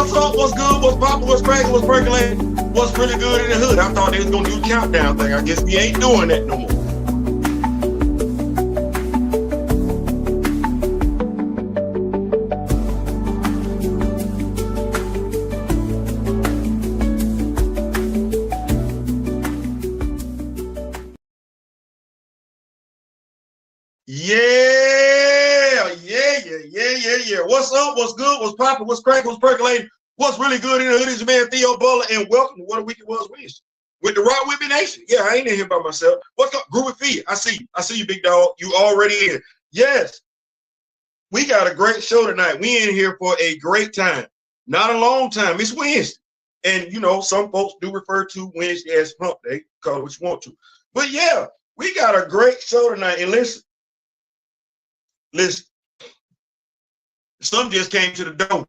What's up? What's good? What's poppin'? What's cracking? What's percolating? What's really good in the hood? I thought they was gonna do the countdown thing. I guess we ain't doing that no more. Yeah. What's up? What's good? What's poppin'? What's cracking? What's percolating? What's really good in the hood? Is your man Theo Butler, and welcome to What a Week It Was Wednesday with the Rock Whipping Nation. Yeah, I ain't in here by myself. What's up? Grew with Feed. I see you. I see you, big dog. You already in. Yes, we got a great show tonight. We in here for a great time. Not a long time. It's Wednesday. And, you know, some folks do refer to Wednesday as hump day. Call it what you want to. But, yeah, we got a great show tonight. And listen. Some just came to the door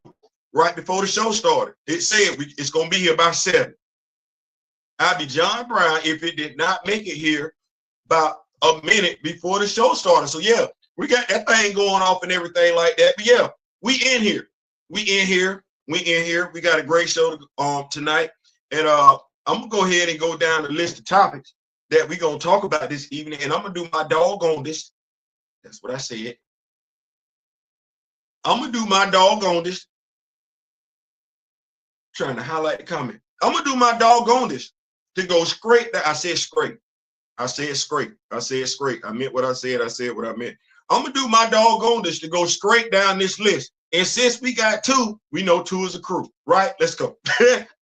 right before the show started. It said it's going to be here by 7. I'd be John Brown if it did not make it here about a minute before the show started. So, yeah, we got that thing going off and everything like that. But, yeah, we in here. We got a great show tonight. And I'm going to go ahead and go down the list of topics that we're going to talk about this evening. And I'm going to do my doggone this. That's what I said. I'm going to do my doggone this. Trying to highlight the comment. I'm going to do my doggone this to go straight. I said straight. I meant what I said. I said what I meant. I'm going to do my doggone this to go straight down this list. And since we got 2, we know 2 is a crew, right? Let's go.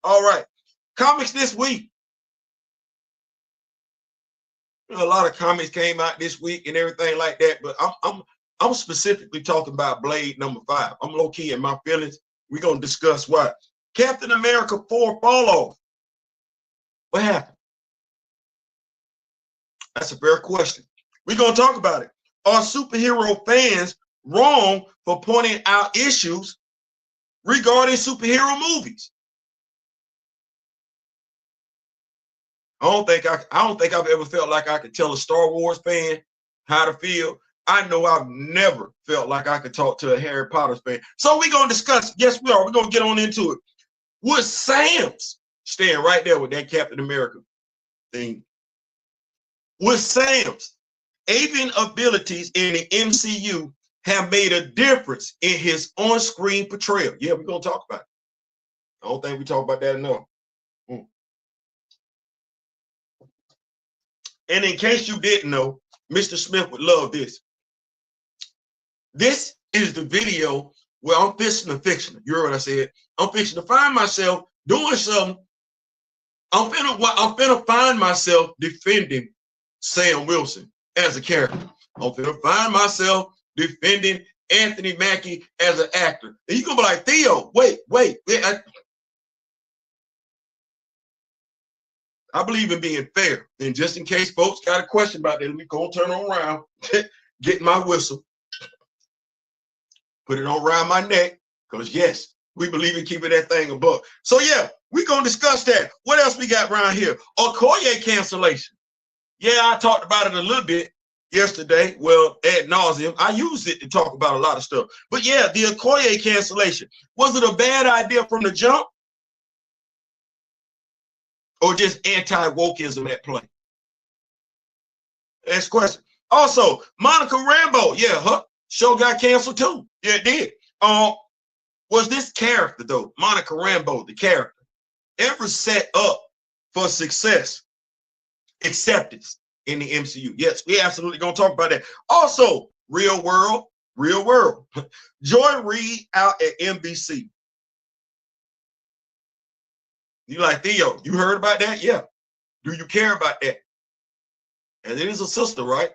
All right. Comics this week. A lot of comics came out this week and everything like that, but I'm specifically talking about Blade number 5. I'm low key in my feelings. We're gonna discuss why. Captain America 4 fall off. What happened? That's a fair question. We're gonna talk about it. Are superhero fans wrong for pointing out issues regarding superhero movies? I don't think I've ever felt like I could tell a Star Wars fan how to feel. I know I've never felt like I could talk to a Harry Potter fan. So we're going to discuss. Yes, we are. We're going to get on into it. Would Sam's stand right there with that Captain America thing? Would Sam's avian abilities in the MCU have made a difference in his on-screen portrayal? Yeah, we're going to talk about it. I don't think we talk about that enough. And in case you didn't know, Mr. Smith would love this. This is the video where I'm fixing to fiction. You heard what I said? I'm fixing to find myself doing something. I'm finna find myself defending Sam Wilson as a character. I'm finna find myself defending Anthony Mackie as an actor. And you're gonna be like, Theo, wait. I believe in being fair. And just in case folks got a question about that, let me go turn around, get my whistle, put it on around my neck, because yes, we believe in keeping that thing above. So yeah, we're going to discuss that. What else we got around here? Okoye Cancellation. Yeah, I talked about it a little bit yesterday. Well, ad nauseum. I used it to talk about a lot of stuff. But yeah, the Okoye Cancellation. Was it a bad idea from the jump? Or just anti-Wokism at play? That's the question. Also, Monica Rambeau, yeah, her show got canceled too. Yeah, it did. Was this character though, Monica Rambeau, the character, ever set up for success, acceptance in the MCU? Yes, we absolutely gonna talk about that. Also, real world. Joy Reid out at NBC. You like, Theo, you heard about that? Yeah. Do you care about that? And it is a sister, right?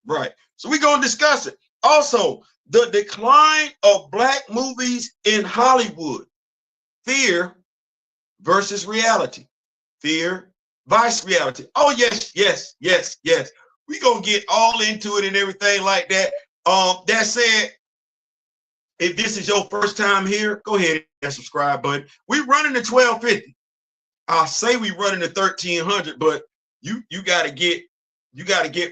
Right. So we're going to discuss it. Also, the decline of Black movies in Hollywood. Fear versus reality. Fear versus reality. Oh, yes. We're going to get all into it and everything like that. That said, if this is your first time here, go ahead and subscribe button. We're running the 1250. I'll say we running the 1300, but you gotta get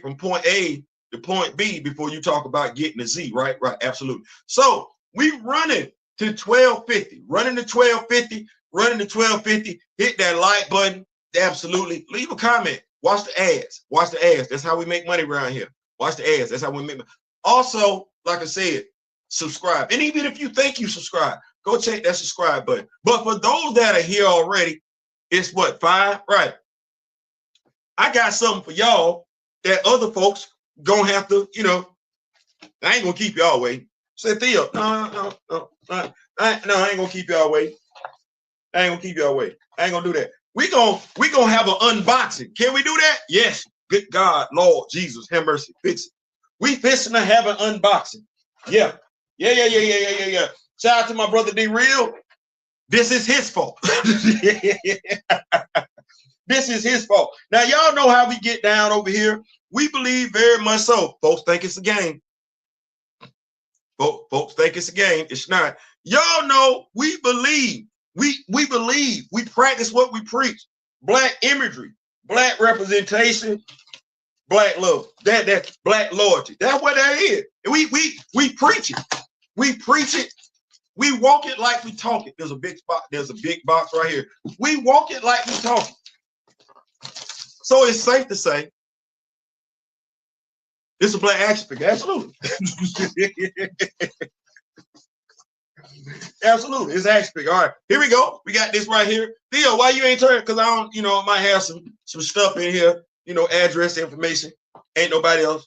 from point A to point B before you talk about getting a Z, right? Right, absolutely. So we running to 1250. Running to 1250, running to 1250. Hit that like button. Absolutely. Leave a comment. Watch the ads. Watch the ads. That's how we make money around here. Watch the ads. That's how we make money. Also, like I said, subscribe. And even if you think you subscribe, go check that subscribe button. But for those that are here already, it's what, 5? Right. I got something for y'all that other folks gonna have to, you know, I ain't gonna keep y'all waiting. Say, Theo, no, I ain't gonna keep y'all waiting. I ain't gonna keep y'all waiting. I ain't gonna do that. We gonna have an unboxing. Can we do that? Yes. Good God, Lord Jesus, have mercy. Fix it. We fixing to have an unboxing. Yeah. Shout out to my brother D Real. This is his fault. This is his fault. Now, y'all know how we get down over here. We believe very much so. Folks think it's a game. Folks think it's a game. It's not. Y'all know we believe. We believe. We practice what we preach. Black imagery, black representation, black love. That's black loyalty. That's what that is. We preach it. We preach it. We walk it like we talk it. There's a big spot. There's a big box right here. We walk it like we talk it. So it's safe to say it's a black action figure. Absolutely. Absolutely. It's action figure. All right. Here we go. We got this right here. Theo, why you ain't turned? Because I don't, you know, I might have some stuff in here, you know, address information. Ain't nobody else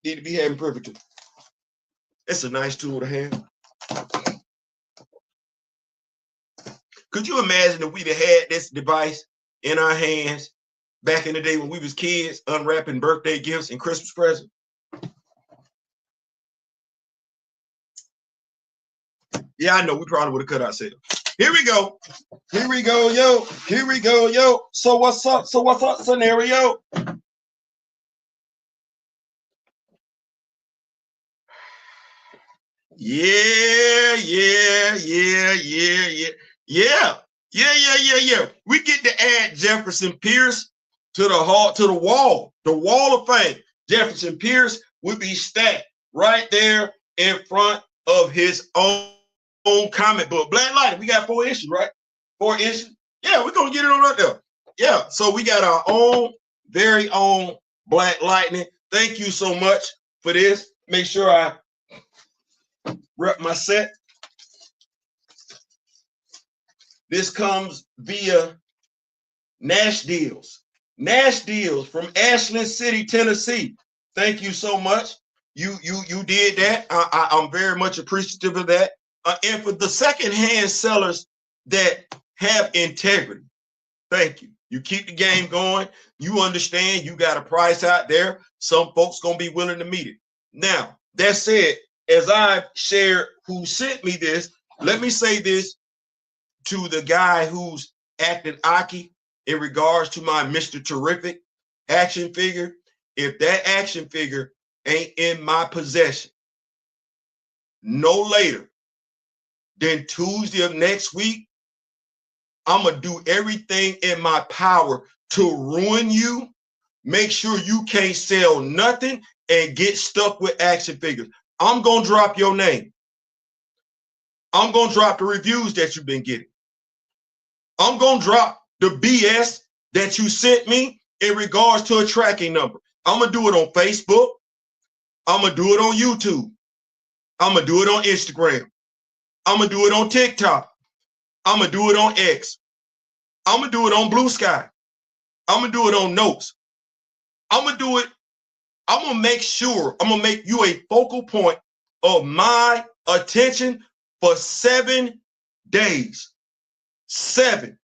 need to be having privilege. It's a nice tool to have. Could you imagine if we'd have had this device in our hands back in the day when we was kids, unwrapping birthday gifts and Christmas presents? Yeah, I know. We probably would have cut ourselves. Here we go. Here we go, yo. Here we go, yo. So what's up? So what's up, scenario? Yeah. We get to add Jefferson Pierce to the wall of fame. Jefferson Pierce would be stacked right there in front of his own comic book. Black Lightning, we got 4 issues, right? 4 issues. Yeah, we're gonna get it on right there. Yeah, so we got our own, very own Black Lightning. Thank you so much for this. Make sure I rep my set. This comes via Nash Deals. Nash Deals from Ashland City, Tennessee. Thank you so much. You did that. I'm very much appreciative of that. And for the secondhand sellers that have integrity, thank you. You keep the game going. You understand you got a price out there. Some folks gonna be willing to meet it. Now, that said, as I've shared who sent me this, let me say this to the guy who's acting Aki in regards to my Mr. Terrific action figure. If that action figure ain't in my possession no later than Tuesday of next week, I'm gonna do everything in my power to ruin you, make sure you can't sell nothing, and get stuck with action figures. I'm gonna drop your name. I'm gonna drop the reviews that you've been getting. I'm gonna drop the BS that you sent me in regards to a tracking number. I'm gonna do it on Facebook. I'm gonna do it on YouTube. I'm gonna do it on Instagram. I'm gonna do it on TikTok. I'm gonna do it on X. I'm gonna do it on Blue Sky. I'm gonna do it on Notes. I'm gonna do it. I'm gonna make sure I'm gonna make you a focal point of my attention for 7 days. 7.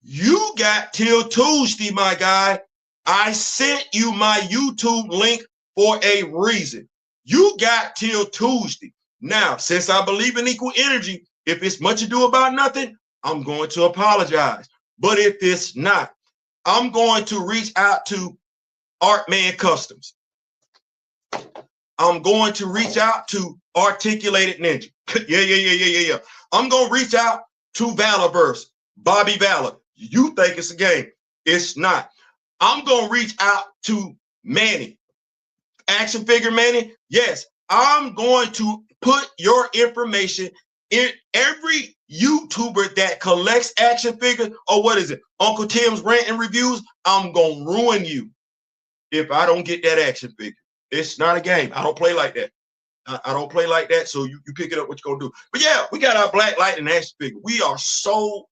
You got till Tuesday, my guy. I sent you my YouTube link for a reason. You got till Tuesday. Now, since I believe in equal energy, if it's much ado about nothing, I'm going to apologize. But if it's not, I'm going to reach out to Artman Customs. I'm going to reach out to Articulated Ninja. Yeah. I'm going to reach out to Valorverse, Bobby Valor. You think it's a game. It's not. I'm going to reach out to Manny. Action Figure Manny. Yes, I'm going to put your information every YouTuber that collects action figures, or what is it, Uncle Tim's Rant and Reviews, I'm gonna ruin you if I don't get that action figure. It's not a game. I don't play like that. I don't play like that. So you pick it up, what you're gonna do. But yeah, we got our Black Lightning action figure. We are so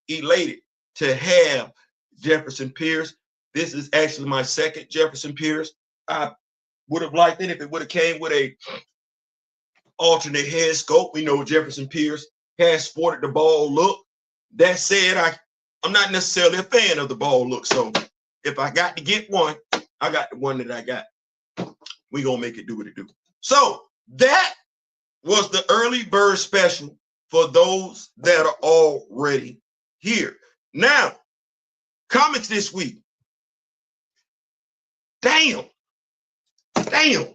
elated to have Jefferson Pierce. This is actually my second Jefferson Pierce. I would have liked it if it would have came with a alternate head sculpt. We know Jefferson Pierce has sported the bald look. That said, I'm not necessarily a fan of the bald look. So if I got to get one, I got the one that I got. We gonna make it do what it do. So that was the early bird special for those that are already here. Now, comics this week. Damn, Theo,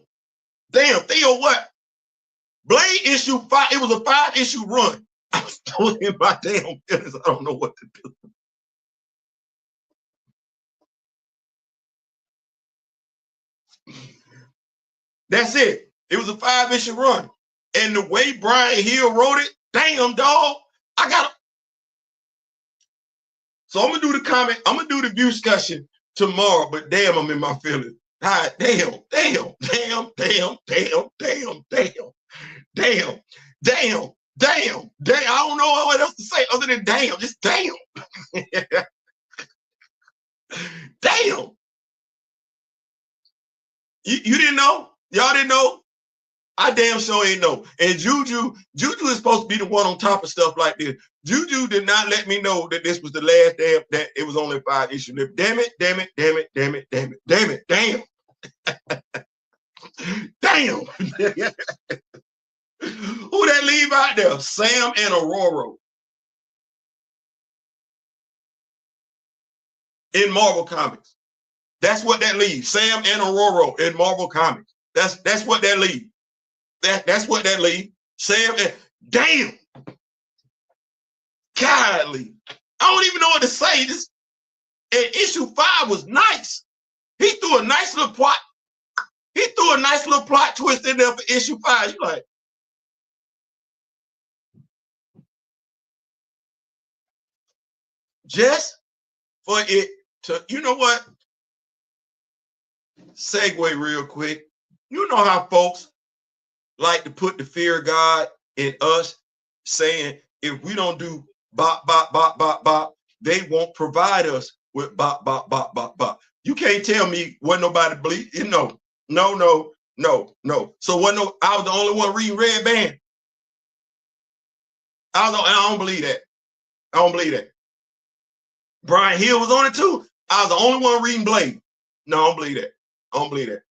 what? Blade issue 5, it was a 5-issue run. I was throwing in my damn feelings. I don't know what to do. That's it. It was a 5-issue run. And the way Brian Hill wrote it, damn, dog, I got to. So I'm going to do the comment. I'm going to do the view discussion tomorrow, but damn, I'm in my feelings. God, damn. I don't know what else to say other than damn, just damn. Damn. You didn't know? Y'all didn't know? I damn sure ain't know. And Juju is supposed to be the one on top of stuff like this. Juju did not let me know that this was the last damn, that it was only 5 issues. Damn it. Damn. Who that leave out there? Sam and Aurora. In Marvel Comics. That's what that leaves. Sam and Aurora in Marvel Comics. That's what that leaves. That's what that leaves. Sam and damn. Golly. I don't even know what to say. This issue 5 was nice. He threw a nice little plot. He threw a nice little plot twist in there for issue 5. You're like, just for it to, you know what? Segue real quick. You know how folks like to put the fear of God in us, saying if we don't do bop, bop, bop, bop, bop, they won't provide us with bop, bop, bop, bop, bop. You can't tell me what nobody believe. No. So I was the only one reading Red Band. I don't believe that. I don't believe that. Brian Hill was on it too. I was the only one reading Blade. No, I don't believe that. I don't believe that.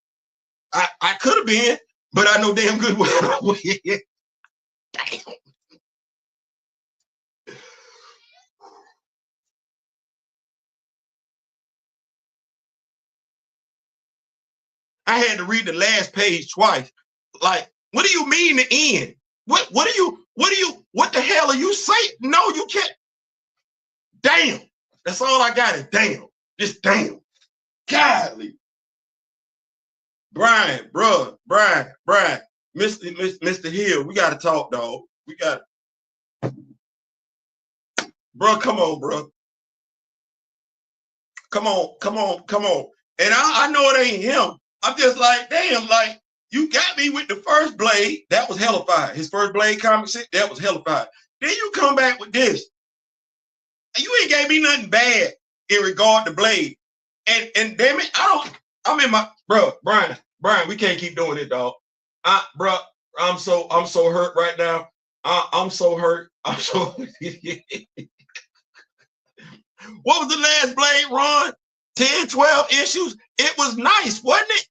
I could have been, but I know damn good what I was. Damn. I had to read the last page twice. Like, what do you mean the end? What the hell are you saying? No, you can't. Damn. That's all I got is damn. Just damn. Golly. Brian, Mr. Hill, we got to talk, dog. We got to. Bro, come on, bro. Come on. And I know it ain't him. I'm just like, damn, like, you got me with the first Blade. That was hellified. His first Blade comic shit, that was hellified. Then you come back with this. You ain't gave me nothing bad in regard to Blade. And damn it, I'm in my, bro, Brian, we can't keep doing it, dog. Bro, I'm so hurt right now. I'm so hurt. I'm so What was the last Blade run? 10, 12 issues? It was nice, wasn't it?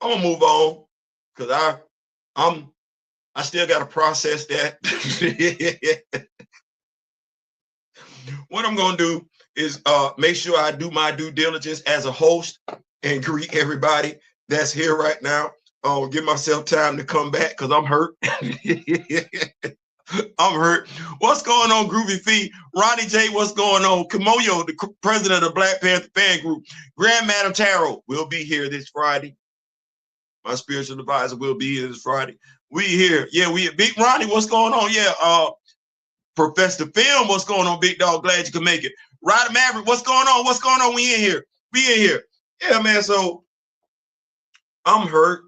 I'm gonna move on because I still gotta process that. What I'm gonna do is make sure I do my due diligence as a host and greet everybody that's here right now. Give myself time to come back because I'm hurt. I'm hurt. What's going on, Groovy Fee? Ronnie J, what's going on? Kimoyo, the president of the Black Panther fan group. Grand Madam Tarot will be here this Friday. My spiritual advisor will be here this Friday. We here. Yeah, we Big Ronnie, what's going on? Yeah, Professor Film, what's going on, Big Dog? Glad you could make it. Ryder Maverick, what's going on? What's going on? We in here. We in here. Yeah, man. So I'm hurt.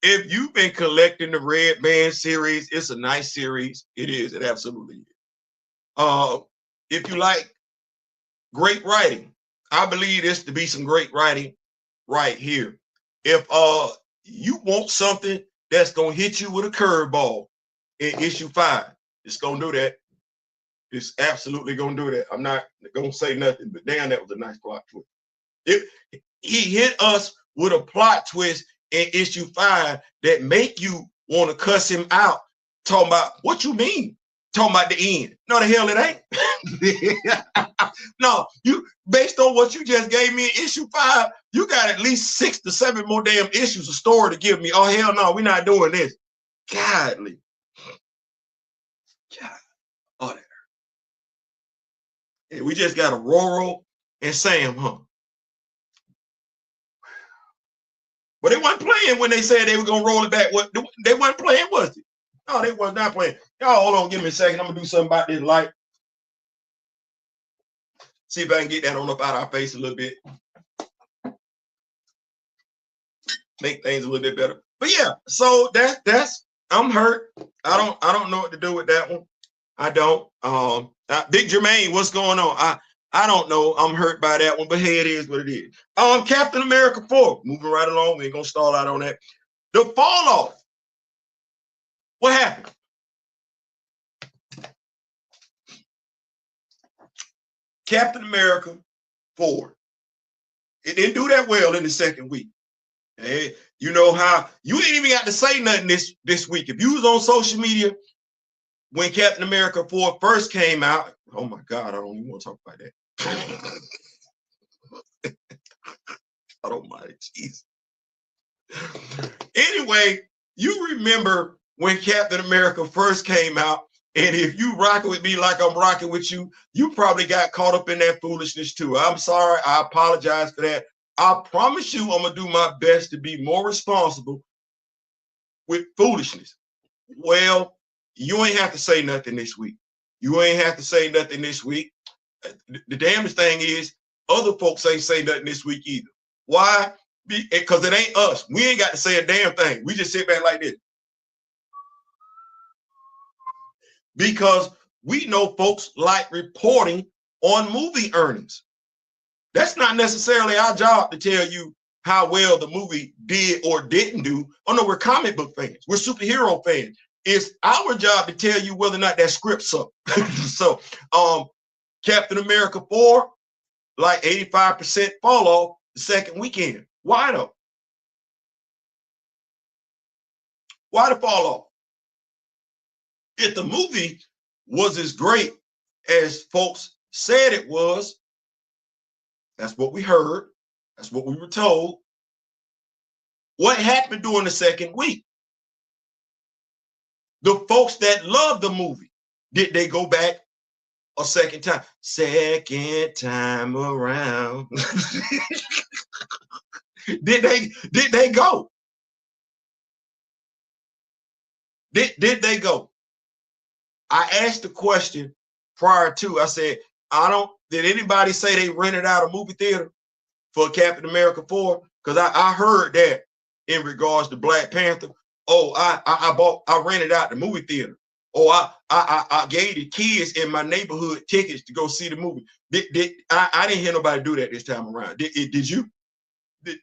If you've been collecting the Red Band series, it's a nice series. It is. It absolutely is. If you like great writing, I believe this to be some great writing right here. If you want something that's gonna hit you with a curveball in issue 5, it's gonna do that. It's absolutely gonna do that. I'm not gonna say nothing, but damn, that was a nice plot twist. He hit us with a plot twist in issue 5 that make you want to cuss him out. Talking about what you mean? Talking about the end. No, the hell it ain't. No, you based on what you just gave me in issue 5, you got at least 6 to 7 more damn issues of story to give me. Oh hell no, we're not doing this. Godly. God. Oh, that. And we just got Aurora and Sam, huh? But they weren't playing when they said they were gonna roll it back. What they weren't playing, was it? No, they was not playing. Y'all hold on, give me a second. I'm gonna do something about this light. See if I can get that on up out of our face a little bit. Make things a little bit better. But yeah, so that's I'm hurt. I don't know what to do with that one. I don't. Big Jermaine, what's going on? I don't know. I'm hurt by that one, but hey, it is what it is. Captain America 4, moving right along. We ain't gonna stall out on that. The fall off. What happened? Captain America 4. It didn't do that well in the second week. Hey, you know how you ain't even got to say nothing this week. If you was on social media when Captain America 4 first came out, oh my God, I don't even want to talk about that. I don't mind, jeez. Anyway, you remember when Captain America first came out, and if you rocking with me like I'm rocking with you, you probably got caught up in that foolishness too. I'm sorry. I apologize for that. I promise you I'm going to do my best to be more responsible with foolishness. Well, you ain't have to say nothing this week. You ain't have to say nothing this week. The damnest thing is other folks ain't say nothing this week either. Why? Because it ain't us. We ain't got to say a damn thing. We just sit back like this. Because we know folks like reporting on movie earnings. That's not necessarily our job to tell you how well the movie did or didn't do. Oh no, we're comic book fans. We're superhero fans. It's our job to tell you whether or not that script sucked. So Captain America 4, like 85% fall off the second weekend. Why though? Why the fall off? If the movie was as great as folks said it was, that's what we heard, that's what we were told. What happened during the second week? The folks that loved the movie, did they go back a second time? Second time around. Did they go? Did they go? I asked the question prior to, I said, did anybody say they rented out a movie theater for Captain America 4? Because I heard that in regards to Black Panther. Oh, I rented out the movie theater. Oh, I gave the kids in my neighborhood tickets to go see the movie. I didn't hear nobody do that this time around. Did you?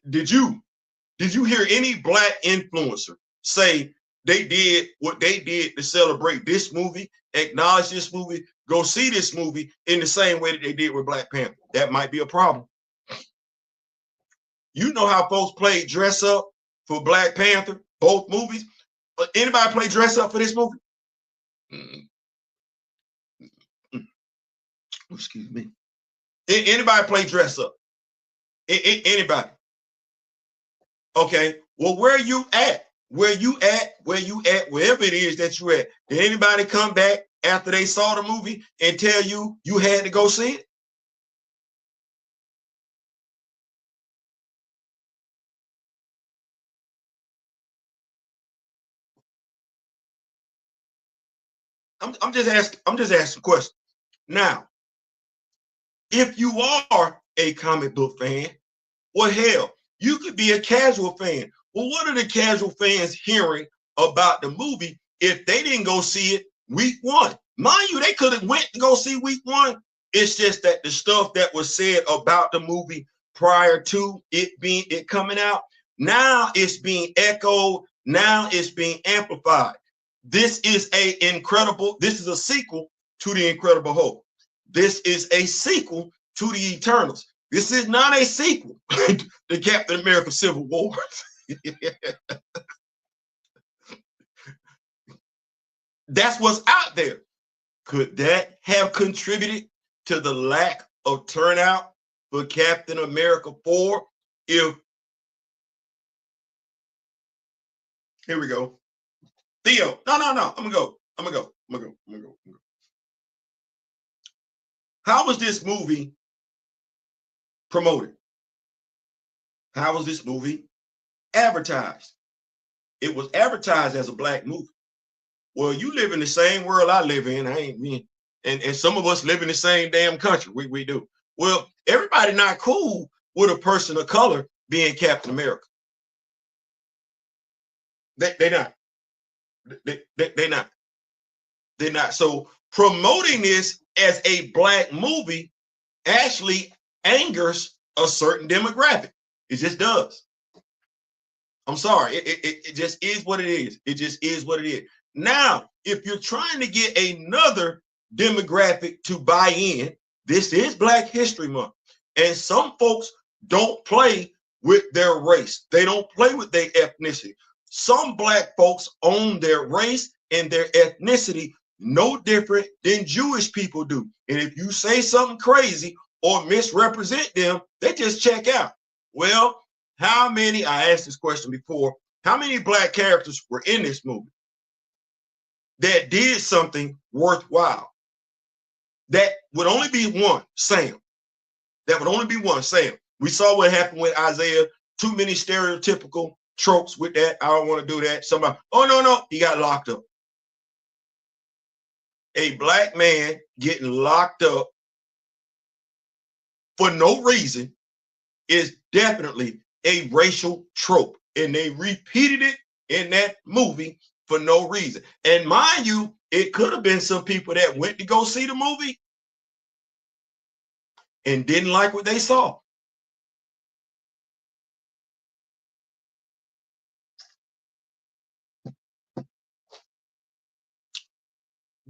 Did you hear any Black influencer say they did what they did to celebrate this movie, acknowledge this movie, go see this movie in the same way that they did with Black Panther? That might be a problem. You know how folks played dress up for Black Panther, both movies. Anybody play dress up for this movie? Excuse me. Anybody play dress up? Anybody? Okay. Well, where you at? Where you at? Where you at? Wherever it is that you at. Did anybody come back after they saw the movie and tell you you had to go see it? I'm just asking. I'm just asking a question. Now, if you are a comic book fan, well, hell, you could be a casual fan. Well, what are the casual fans hearing about the movie if they didn't go see it week one? Mind you, they could have went to go see week one. It's just that the stuff that was said about the movie prior to it coming out, now it's being echoed. Now it's being amplified. This is this is a sequel to The Incredible Hulk. This is a sequel to The Eternals. This is not a sequel to Captain America Civil War. That's what's out there. Could that have contributed to the lack of turnout for Captain America 4? If, here we go. Theo, no. I'm gonna go. How was this movie promoted? How was this movie advertised? It was advertised as a black movie. Well, you live in the same world I live in. I ain't me. And some of us live in the same damn country. We do. Well, everybody not cool with a person of color being Captain America. They not. They not. They're not. So promoting this as a black movie actually angers a certain demographic. It just does. I'm sorry. It just is what it is. It just is what it is. Now, if you're trying to get another demographic to buy in, this is Black History Month. And some folks don't play with their race. They don't play with their ethnicity. Some black folks own their race and their ethnicity no different than Jewish people do. And if you say something crazy or misrepresent them, they just check out. Well, how many, I asked this question before, how many black characters were in this movie that did something worthwhile? That would only be one, Sam. That would only be one, Sam. We saw what happened with Isaiah. Too many stereotypical tropes with that. I don't want to do that. Somebody, oh, no, he got locked up. A black man getting locked up for no reason is definitely a racial trope. And they repeated it in that movie for no reason. And mind you, it could have been some people that went to go see the movie and didn't like what they saw.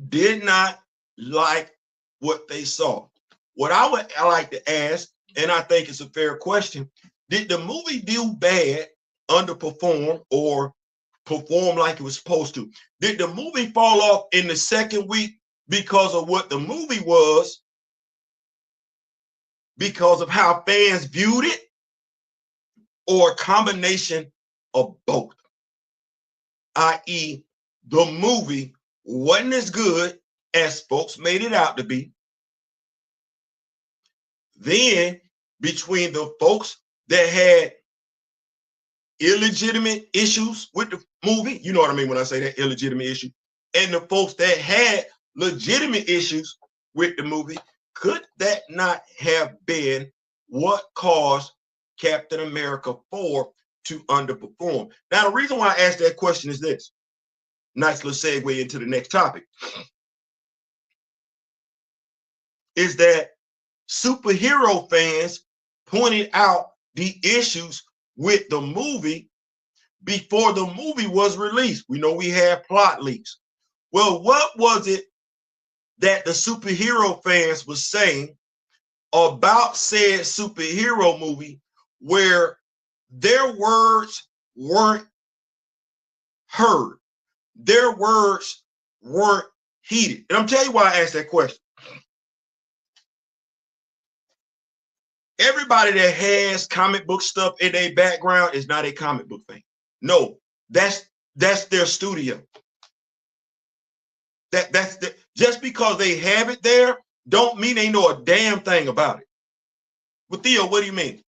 Did not like what they saw. What I like to ask, and I think it's a fair question, did the movie do bad, underperform, or perform like it was supposed to? Did the movie fall off in the second week because of what the movie was, because of how fans viewed it, or a combination of both? I.e., the movie wasn't as good as folks made it out to be. Then, between the folks that had illegitimate issues with the movie, you know what I mean when I say that, illegitimate issue, and the folks that had legitimate issues with the movie, could that not have been what caused Captain America 4 to underperform? Now, the reason why I asked that question is this. Nice little segue into the next topic. Is that superhero fans pointed out the issues with the movie before the movie was released. We know we had plot leaks. Well, what was it that the superhero fans was saying about said superhero movie where their words weren't heard? Their words weren't heeded. And I'm telling you why I asked that question. Everybody that has comic book stuff in their background is not a comic book fan. No, that's their studio. Just because they have it there, don't mean they know a damn thing about it. But Theo, what do you mean?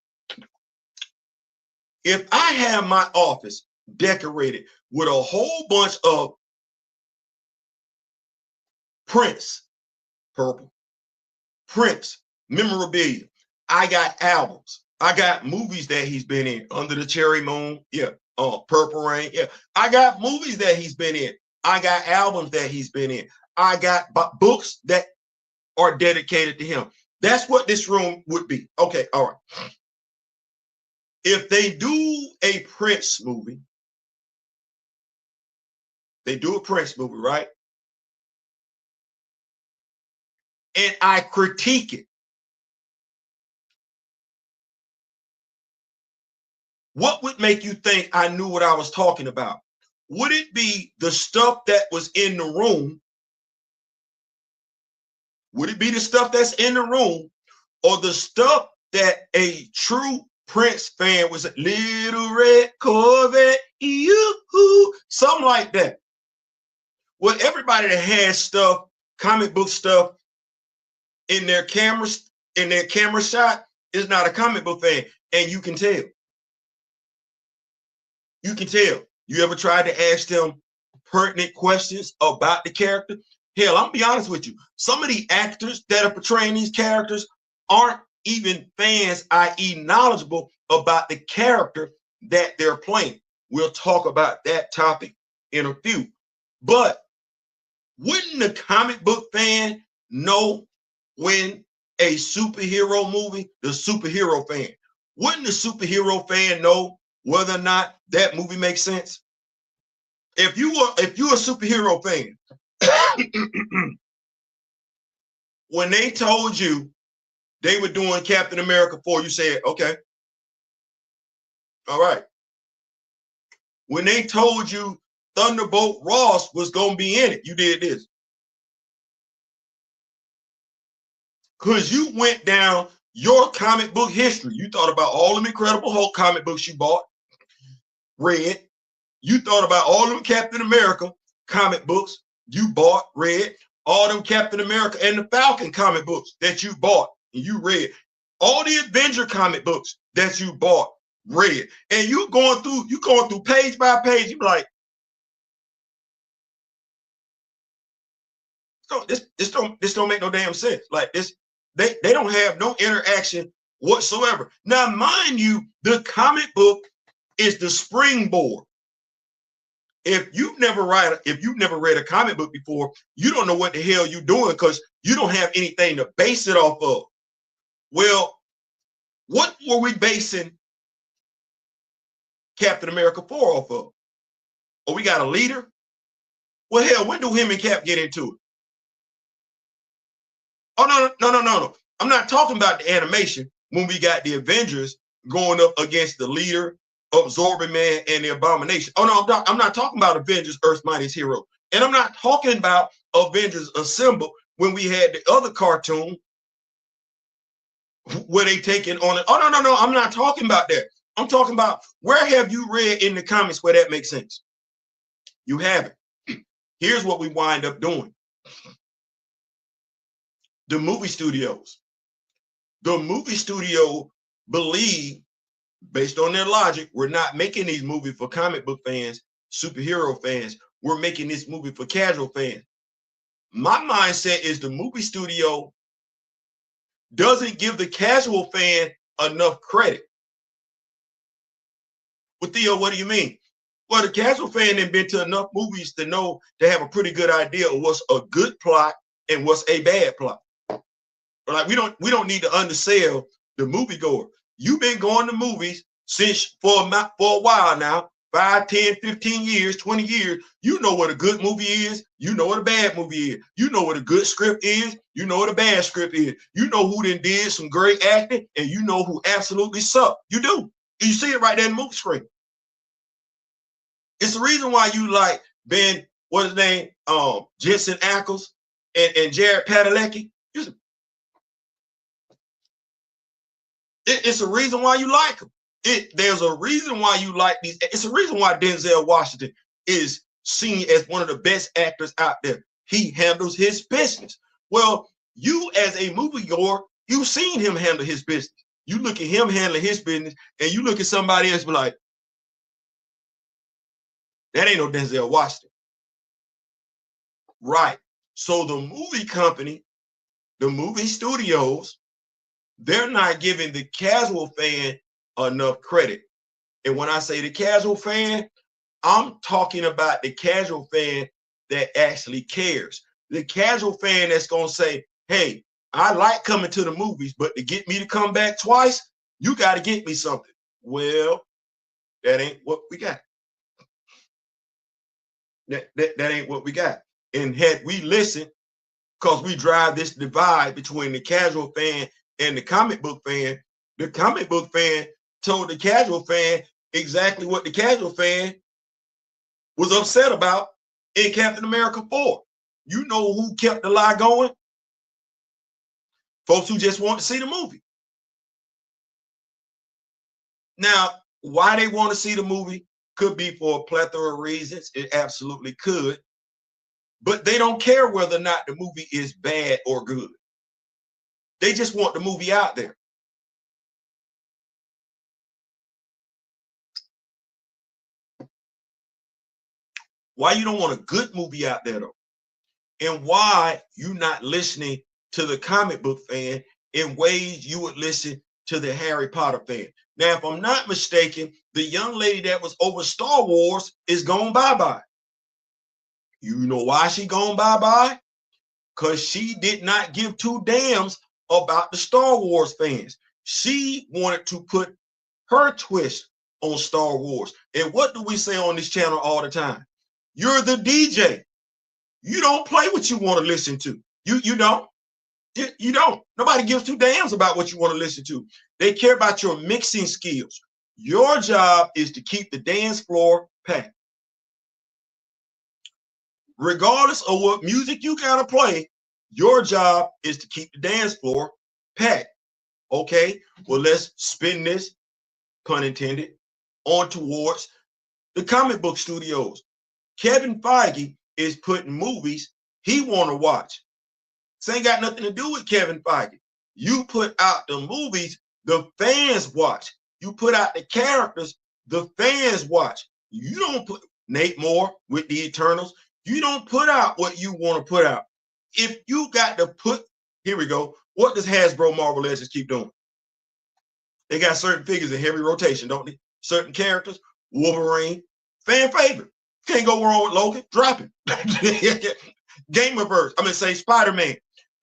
If I have my office decorated with a whole bunch of prints, purple, prints, memorabilia, I got albums, I got movies that he's been in, Under the Cherry Moon, yeah, Purple Rain, yeah. I got movies that he's been in. I got albums that he's been in. I got books that are dedicated to him. That's what this room would be. Okay, all right. If they do a Prince movie, right? And I critique it. What would make you think I knew what I was talking about? Would it be the stuff that was in the room? Would it be the stuff that's in the room, or the stuff that a true Prince fan was, Little Red Corvette, you, something like that? Well, everybody that has stuff, comic book stuff in their cameras, in their camera shot, is not a comic book fan, and you can tell. You can tell. You ever tried to ask them pertinent questions about the character? Hell, I'm gonna be honest with you. Some of the actors that are portraying these characters aren't even fans, i.e. knowledgeable about the character that they're playing. We'll talk about that topic in a few. But wouldn't the comic book fan know when a superhero movie, the superhero fan, wouldn't the superhero fan know whether or not that movie makes sense? If you're a superhero fan, when they told you they were doing Captain America 4, you said, okay, all right. When they told you Thunderbolt Ross was going to be in it, you did this. Because you went down your comic book history. You thought about all them Incredible Hulk comic books you bought, read. You thought about all them Captain America comic books you bought, read. All them Captain America and the Falcon comic books that you bought and you read. All the Avenger comic books that you bought, read. And you going through page by page. You be like, so this don't make no damn sense. Like this, they don't have no interaction whatsoever. Now, mind you, the comic book is the springboard. If you've never read a comic book before, you don't know what the hell you're doing because you don't have anything to base it off of. Well, what were we basing Captain America 4 off of? Oh, we got a leader? Well, hell, when do him and Cap get into it? Oh, no. I'm not talking about the animation when we got the Avengers going up against the leader, Absorbing Man, and the Abomination. Oh, no, I'm not talking about Avengers, Earth's Mightiest Hero. And I'm not talking about Avengers Assemble when we had the other cartoon where they taking on it. Oh, no, I'm not talking about that. I'm talking about, where have you read in the comics where that makes sense? You haven't. Here's what we wind up doing. The movie studios. The movie studio believe, based on their logic, we're not making these movies for comic book fans, superhero fans. We're making this movie for casual fans. My mindset is the movie studio doesn't give the casual fan enough credit. Well, Theo, what do you mean? Well, the casual fan ain't been to enough movies to know, to have a pretty good idea of what's a good plot and what's a bad plot. Like, we don't need to undersell the moviegoer. You've been going to movies since for a while now, 5, 10, 15 years, 20 years. You know what a good movie is. You know what a bad movie is. You know what a good script is. You know what a bad script is. You know who then did some great acting, and you know who absolutely sucked. You do. You see it right there in the movie screen. It's the reason why you like Ben, what's his name? Jensen Ackles and Jared Padalecki. It's a reason why you like them. There's a reason why you like these. It's a reason why Denzel Washington is seen as one of the best actors out there. He handles his business. Well, you as a moviegoer, you've seen him handle his business. You look at him handling his business, and you look at somebody else and be like, that ain't no Denzel Washington. Right. So the movie company, the movie studios, they're not giving the casual fan enough credit. And when I say the casual fan, I'm talking about the casual fan that actually cares. The casual fan that's going to say, hey, I like coming to the movies, but to get me to come back twice, you got to get me something. Well, that ain't what we got. That ain't what we got. And had we listened, because we drive this divide between the casual fan and the comic book fan told the casual fan exactly what the casual fan was upset about in Captain America 4. You know who kept the lie going? Folks who just want to see the movie. Now, why they want to see the movie could be for a plethora of reasons. It absolutely could. But they don't care whether or not the movie is bad or good. They just want the movie out there. Why you don't want a good movie out there, though? And why you not listening to the comic book fan in ways you would listen to the Harry Potter fan? Now, if I'm not mistaken, the young lady that was over Star Wars is gone bye-bye. You know why she gone bye-bye? Because she did not give two damns about the Star Wars fans. She wanted to put her twist on Star Wars. And what do we say on this channel all the time? You're the DJ. You don't play what you want to listen to. You don't. You don't. Nobody gives two damns about what you want to listen to. They care about your mixing skills. Your job is to keep the dance floor packed. Regardless of what music you gotta play, your job is to keep the dance floor packed. Okay, well, let's spin this, pun intended, on towards the comic book studios. Kevin Feige is putting movies he want to watch. This ain't got nothing to do with Kevin Feige. You put out the movies the fans watch. You put out the characters the fans watch. You don't put Nate Moore with the Eternals. You don't put out what you want to put out. If you got to put, here we go. What does Hasbro Marvel Legends keep doing? They got certain figures in heavy rotation, don't they? Certain characters, Wolverine, fan favorite. Can't go wrong with Logan. Drop him. Gamerverse. I'm gonna say Spider-Man.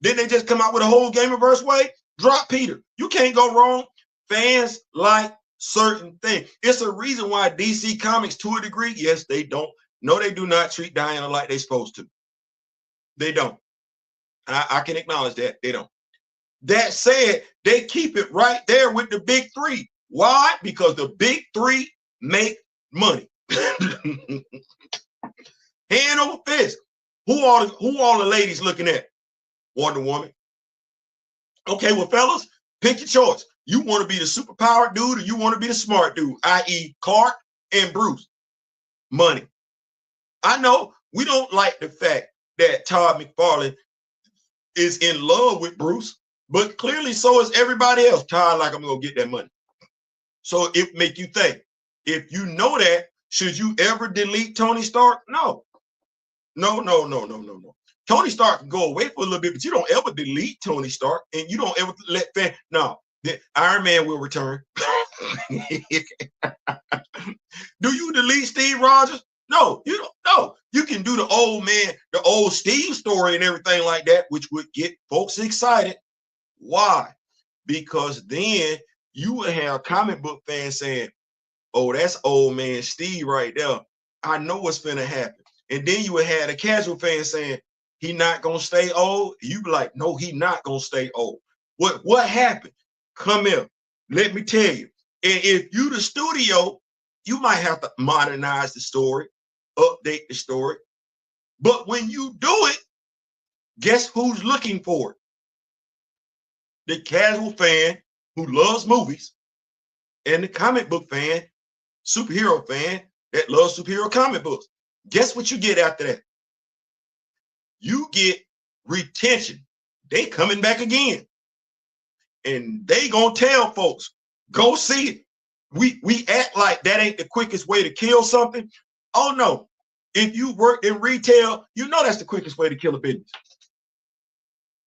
Didn't they just come out with a whole Gamerverse way? Drop Peter. You can't go wrong. Fans like certain things. It's a reason why DC Comics, to a degree, yes, they don't. No, they do not treat Diana like they're supposed to. They don't. I can acknowledge that. They don't. That said, they keep it right there with the big three. Why? Because the big three make money. Hand over fist. Who all the ladies looking at? Wonder Woman. Okay, well, fellas, pick your choice. You want to be the superpowered dude or you want to be the smart dude, i.e. Clark and Bruce. Money. I know we don't like the fact that Todd McFarlane is in love with Bruce, but clearly so is everybody else. Todd, like, I'm going to get that money. So it make you think, if you know that, should you ever delete Tony Stark? No. No. Tony Stark can go away for a little bit, but you don't ever delete Tony Stark, and you don't ever let fan. No, the Iron Man will return. Do you delete Steve Rogers? No, you don't. No, you can do the old man, the old Steve story and everything like that, which would get folks excited. Why? Because then you would have comic book fans saying, oh, that's old man Steve right there. I know what's finna happen. And then you would have a casual fan saying, he not gonna stay old. You be like, no, he not gonna stay old. What happened? Come here. Let me tell you. And if you the studio, you might have to modernize the story, update the story. But when you do it, guess who's looking for it? The casual fan who loves movies and the comic book fan, superhero fan that loves superhero comic books. Guess what you get after that? You get retention. They coming back again. And they gonna tell folks, go see it. We act like that ain't the quickest way to kill something. Oh no. If you work in retail, you know that's the quickest way to kill a business.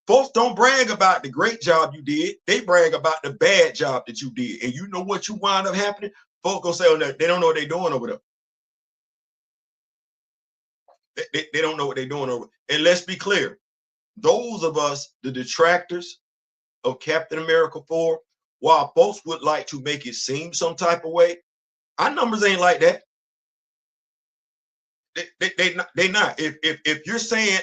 Folks don't brag about the great job you did. They brag about the bad job that you did. And you know what you wind up happening? Folks gonna say, oh, no, they don't know what they're doing over there. They don't know what they're doing over there. And let's be clear. Those of us, the detractors of Captain America 4, while folks would like to make it seem some type of way, our numbers ain't like that. They not. If you're saying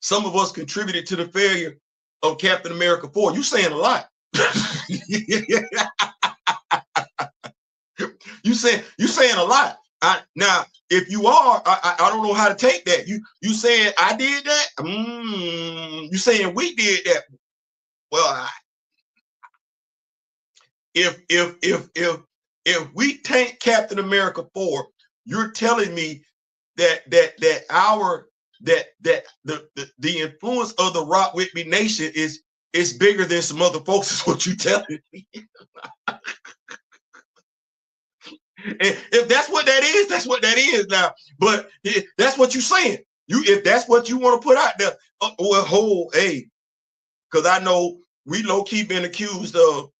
some of us contributed to the failure of Captain America 4, you saying a lot. you saying a lot. Now, if you are, I don't know how to take that. You saying I did that? You saying we did that? Well, if we tank Captain America 4, you're telling me that the influence of the Rock With Me Nation is bigger than some other folks, is what you telling me. And if that's what that is, that's what that is now. But that's what you're saying. If that's what you want to put out there, well, hey, because I know we low-key been accused of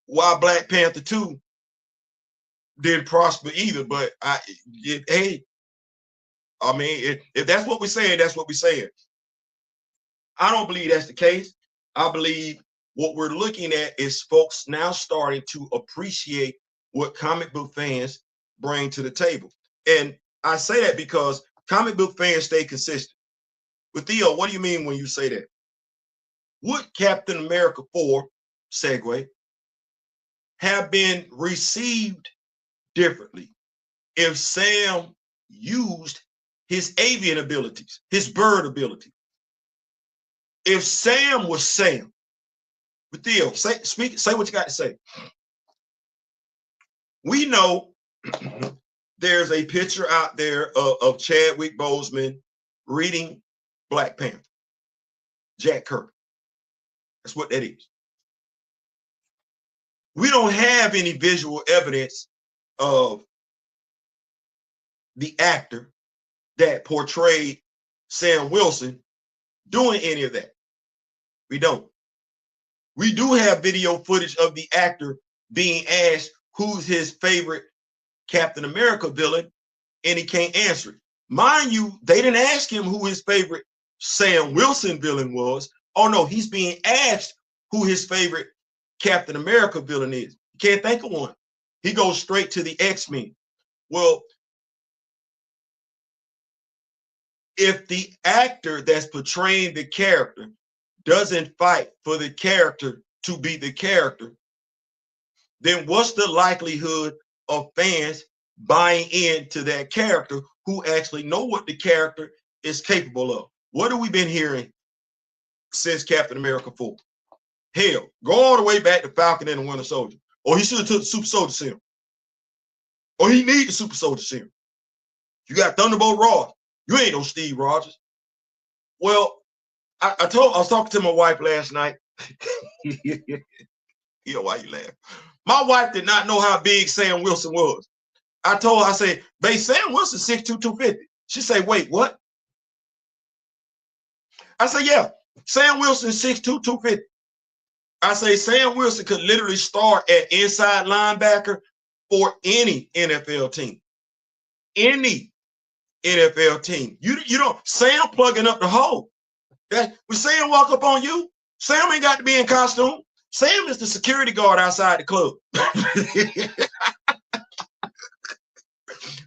why Black Panther 2 didn't prosper either. But hey, I mean, if that's what we're saying, that's what we're saying. I don't believe that's the case. I believe what we're looking at is folks now starting to appreciate what comic book fans bring to the table. And I say that because comic book fans stay consistent. But Theo, what do you mean when you say that? Would Captain America 4, segue, have been received differently if Sam used his avian abilities, his bird ability? If Sam was Sam, but Theo, say what you got to say. We know there's a picture out there of Chadwick Boseman reading Black Panther, Jack Kirby. That's what that is. We don't have any visual evidence of the actor that portrayed Sam Wilson doing any of that. We don't. We do have video footage of the actor being asked who's his favorite Captain America villain, and he can't answer it. Mind you, they didn't ask him who his favorite Sam Wilson villain was. Oh no, he's being asked who his favorite Captain America villain is. He can't think of one. He goes straight to the X-Men. Well, if the actor that's portraying the character doesn't fight for the character to be the character, then what's the likelihood of fans buying into that character who actually know what the character is capable of? What have we been hearing since Captain America 4? Hell, go all the way back to Falcon and the Winter Soldier. Or he should have took the Super Soldier Serum. Or he need the Super Soldier Serum. You got Thunderbolt Ross. You ain't no Steve Rogers. Well, I was talking to my wife last night. You know why you laugh? My wife did not know how big Sam Wilson was. I told her, I said, babe, Sam Wilson 6'2", 250. She said, wait, what? I said, yeah, Sam Wilson 6'2", 250. I say Sam Wilson could literally start at inside linebacker for any NFL team. Any NFL team. You don't, Sam plugging up the hole. When Sam walk up on you, Sam ain't got to be in costume. Sam is the security guard outside the club.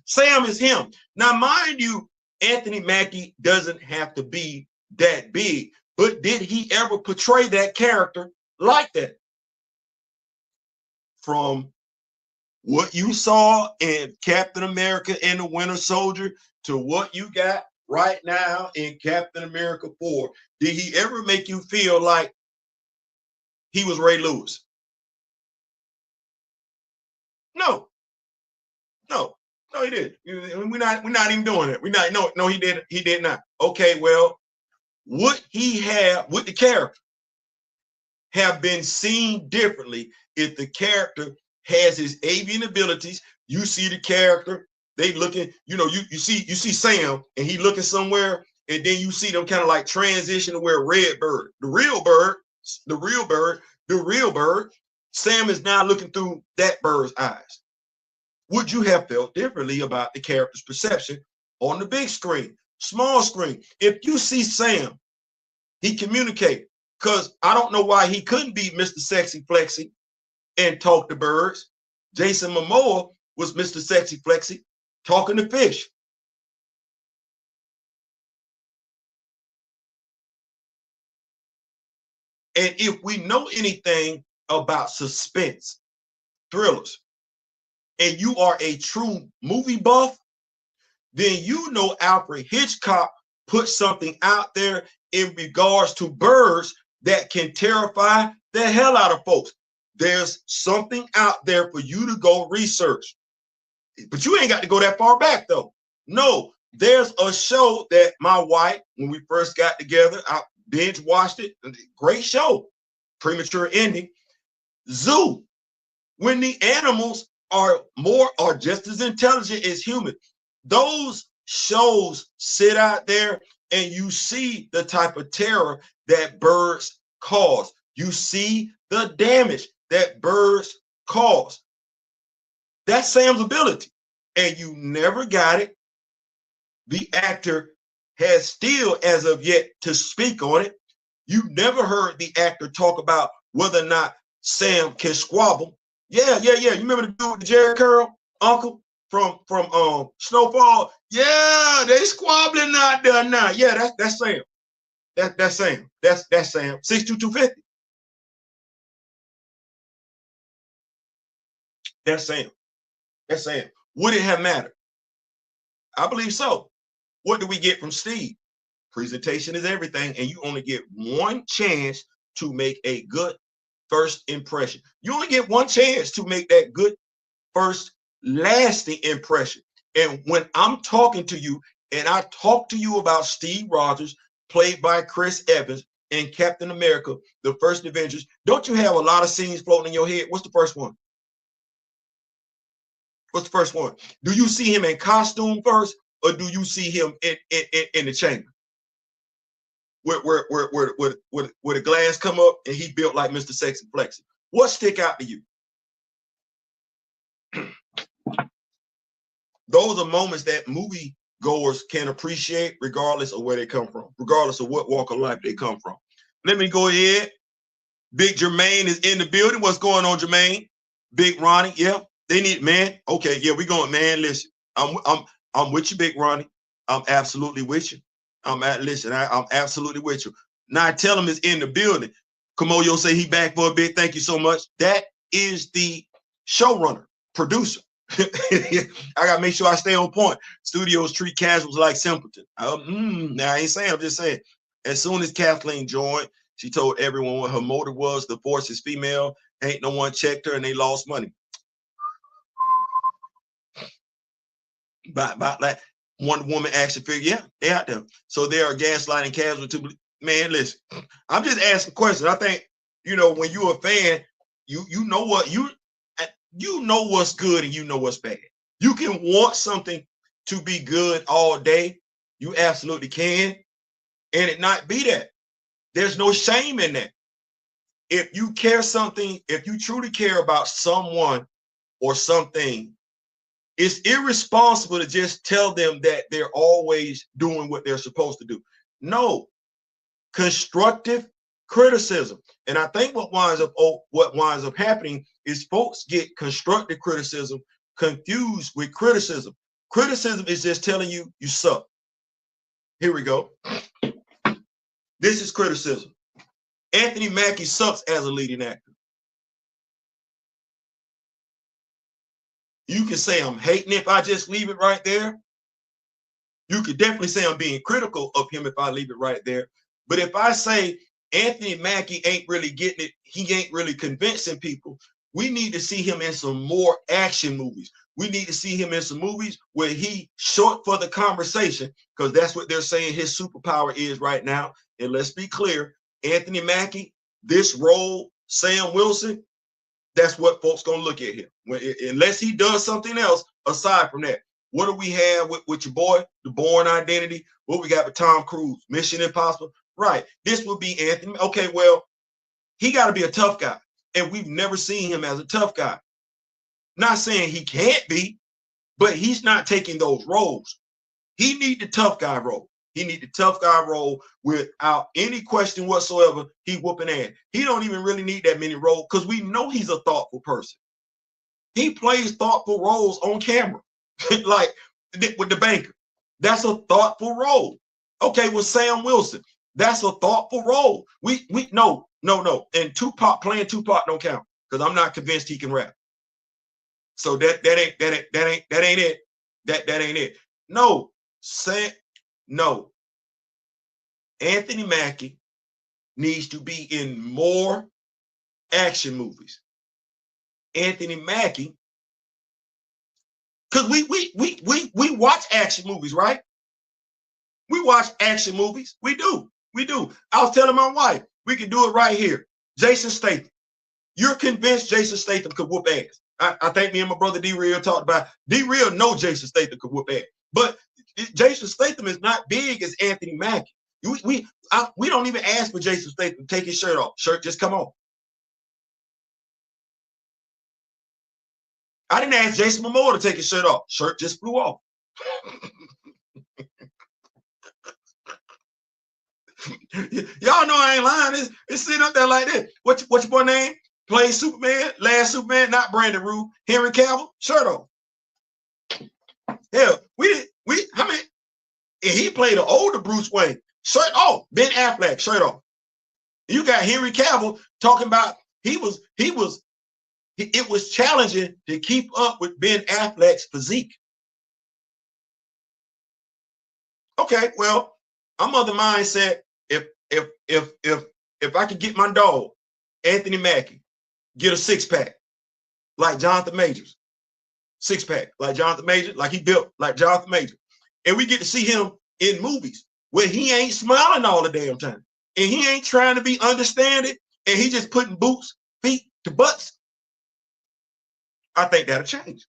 Sam is him. Now, mind you, Anthony Mackie doesn't have to be that big, but did he ever portray that character like that? From what you saw in Captain America and the Winter Soldier to what you got right now in Captain America 4, did he ever make you feel like he was Ray Lewis? No, no, he didn't. We're not even doing it. We're not. No, he didn't. He did not. Okay, well, would the character have been seen differently if the character has his avian abilities? You see the character, they looking, you see Sam and he looking somewhere, and then you see them kind of like transition to where Red Bird, the real bird, Sam is now looking through that bird's eyes. Would you have felt differently about the character's perception on the big screen, small screen? If you see Sam, he communicated, because I don't know why he couldn't be Mr. Sexy Flexy and talk to birds. Jason Momoa was Mr. Sexy Flexy talking to fish. And if we know anything about suspense, thrillers, and you are a true movie buff, then you know Alfred Hitchcock put something out there in regards to birds that can terrify the hell out of folks. There's something out there for you to go research. But you ain't got to go that far back, though. No, there's a show that my wife, when we first got together, I binge watched it. Great show. Premature ending. Zoo. When the animals are just as intelligent as humans. Those shows sit out there and you see the type of terror that birds cause. You see the damage that birds cause. That's Sam's ability. And you never got it. The actor has still, as of yet, to speak on it. You never heard the actor talk about whether or not Sam can squabble. Yeah. You remember the dude with the Jerry curl, uncle from Snowfall? Yeah, they squabbling out there now. Yeah, that's Sam. That's Sam. That's Sam. 62250. That's Sam. That's Sam. Would it have mattered? I believe so. What do we get from Steve? Presentation is everything, and you only get one chance to make a good first impression. You only get one chance to make that good first lasting impression. And when I'm talking to you, and I talk to you about Steve Rogers, played by Chris Evans, in Captain America, the First Avengers, don't you have a lot of scenes floating in your head? What's the first one? What's the first one? Do you see him in costume first, or do you see him in the chamber? Where the glass come up and he built like Mr. Sexy Flexy? What stick out to you? Those are moments that movie goers can appreciate regardless of where they come from, regardless of what walk of life they come from. Let me go ahead. Big Jermaine is in the building. What's going on, Jermaine? Big Ronnie, yeah. They need, man. Okay, yeah, we going, man. Listen, I'm with you, Big Ronnie. I'm absolutely with you. I'm absolutely with you. Now I tell him it's in the building. Kamoyo say he back for a bit. Thank you so much. That is the showrunner, producer. I gotta make sure I stay on point. Studios treat casuals like simpleton. Now I ain't saying, I'm just saying. As soon as Kathleen joined, she told everyone what her motive was. The force is female. Ain't no one checked her, and they lost money. About like one woman action figure, yeah, they out there. So they are gaslighting casual to, man, listen, I'm just asking questions. I think, when you're a fan, you know what you know what's good and you know what's bad. You can want something to be good all day. You absolutely can. And it not be that. There's no shame in that. If you care something, if you truly care about someone or something, it's irresponsible to just tell them that they're always doing what they're supposed to do. No, constructive criticism. And I think what winds up happening is folks get constructive criticism confused with criticism. Criticism is just telling you you suck. Here we go. This is criticism. Anthony Mackie sucks as a leading actor. You can say I'm hating if I just leave it right there. You could definitely say I'm being critical of him if I leave it right there. But if I say Anthony Mackie ain't really getting it, he ain't really convincing people, we need to see him in some more action movies. We need to see him in some movies where he short for the conversation, because that's what they're saying his superpower is right now. And let's be clear, Anthony Mackie, this role, Sam Wilson, that's what folks gonna look at him. Unless he does something else aside from that. What do we have with your boy, The Bourne Identity? What we got with Tom Cruise, Mission Impossible? Right, this would be Anthony. Okay, well, he got to be a tough guy, and we've never seen him as a tough guy. Not saying he can't be, but he's not taking those roles. He need the tough guy role. He need the tough guy role without any question whatsoever. He whooping ass. He don't even really need that many roles because we know he's a thoughtful person. He plays thoughtful roles on camera, like with the banker. That's a thoughtful role. Okay, with Sam Wilson, that's a thoughtful role. No. And Tupac, playing Tupac don't count because I'm not convinced he can rap. So that ain't it. No. Anthony Mackie needs to be in more action movies. Anthony Mackie, because we watch action movies, right? We watch action movies. We do. I was telling my wife, we can do it right here. Jason Statham. You're convinced Jason Statham could whoop ass. I think me and my brother D-Real talked about D-Real know Jason Statham could whoop ass. But Jason Statham is not big as Anthony Mackie. We don't even ask for Jason Statham to take his shirt off. Shirt just come on. I didn't ask Jason Momoa to take his shirt off. Shirt just flew off. Y'all know I ain't lying. It's sitting up there like this. What's your boy name? Played Superman, last Superman, not Brandon Root, Henry Cavill, shirt off. Hell, how many? And he played an older Bruce Wayne, shirt off. Ben Affleck, shirt off. You got Henry Cavill talking about it was challenging to keep up with Ben Affleck's physique. Okay, well, I'm of the mindset if I could get my dog, Anthony Mackie, get a six-pack like Jonathan Majors, six-pack like Jonathan Majors, like he built like Jonathan Majors, and we get to see him in movies where he ain't smiling all the damn time, and he ain't trying to be understanding, and he just putting feet to butts, I think that'll change.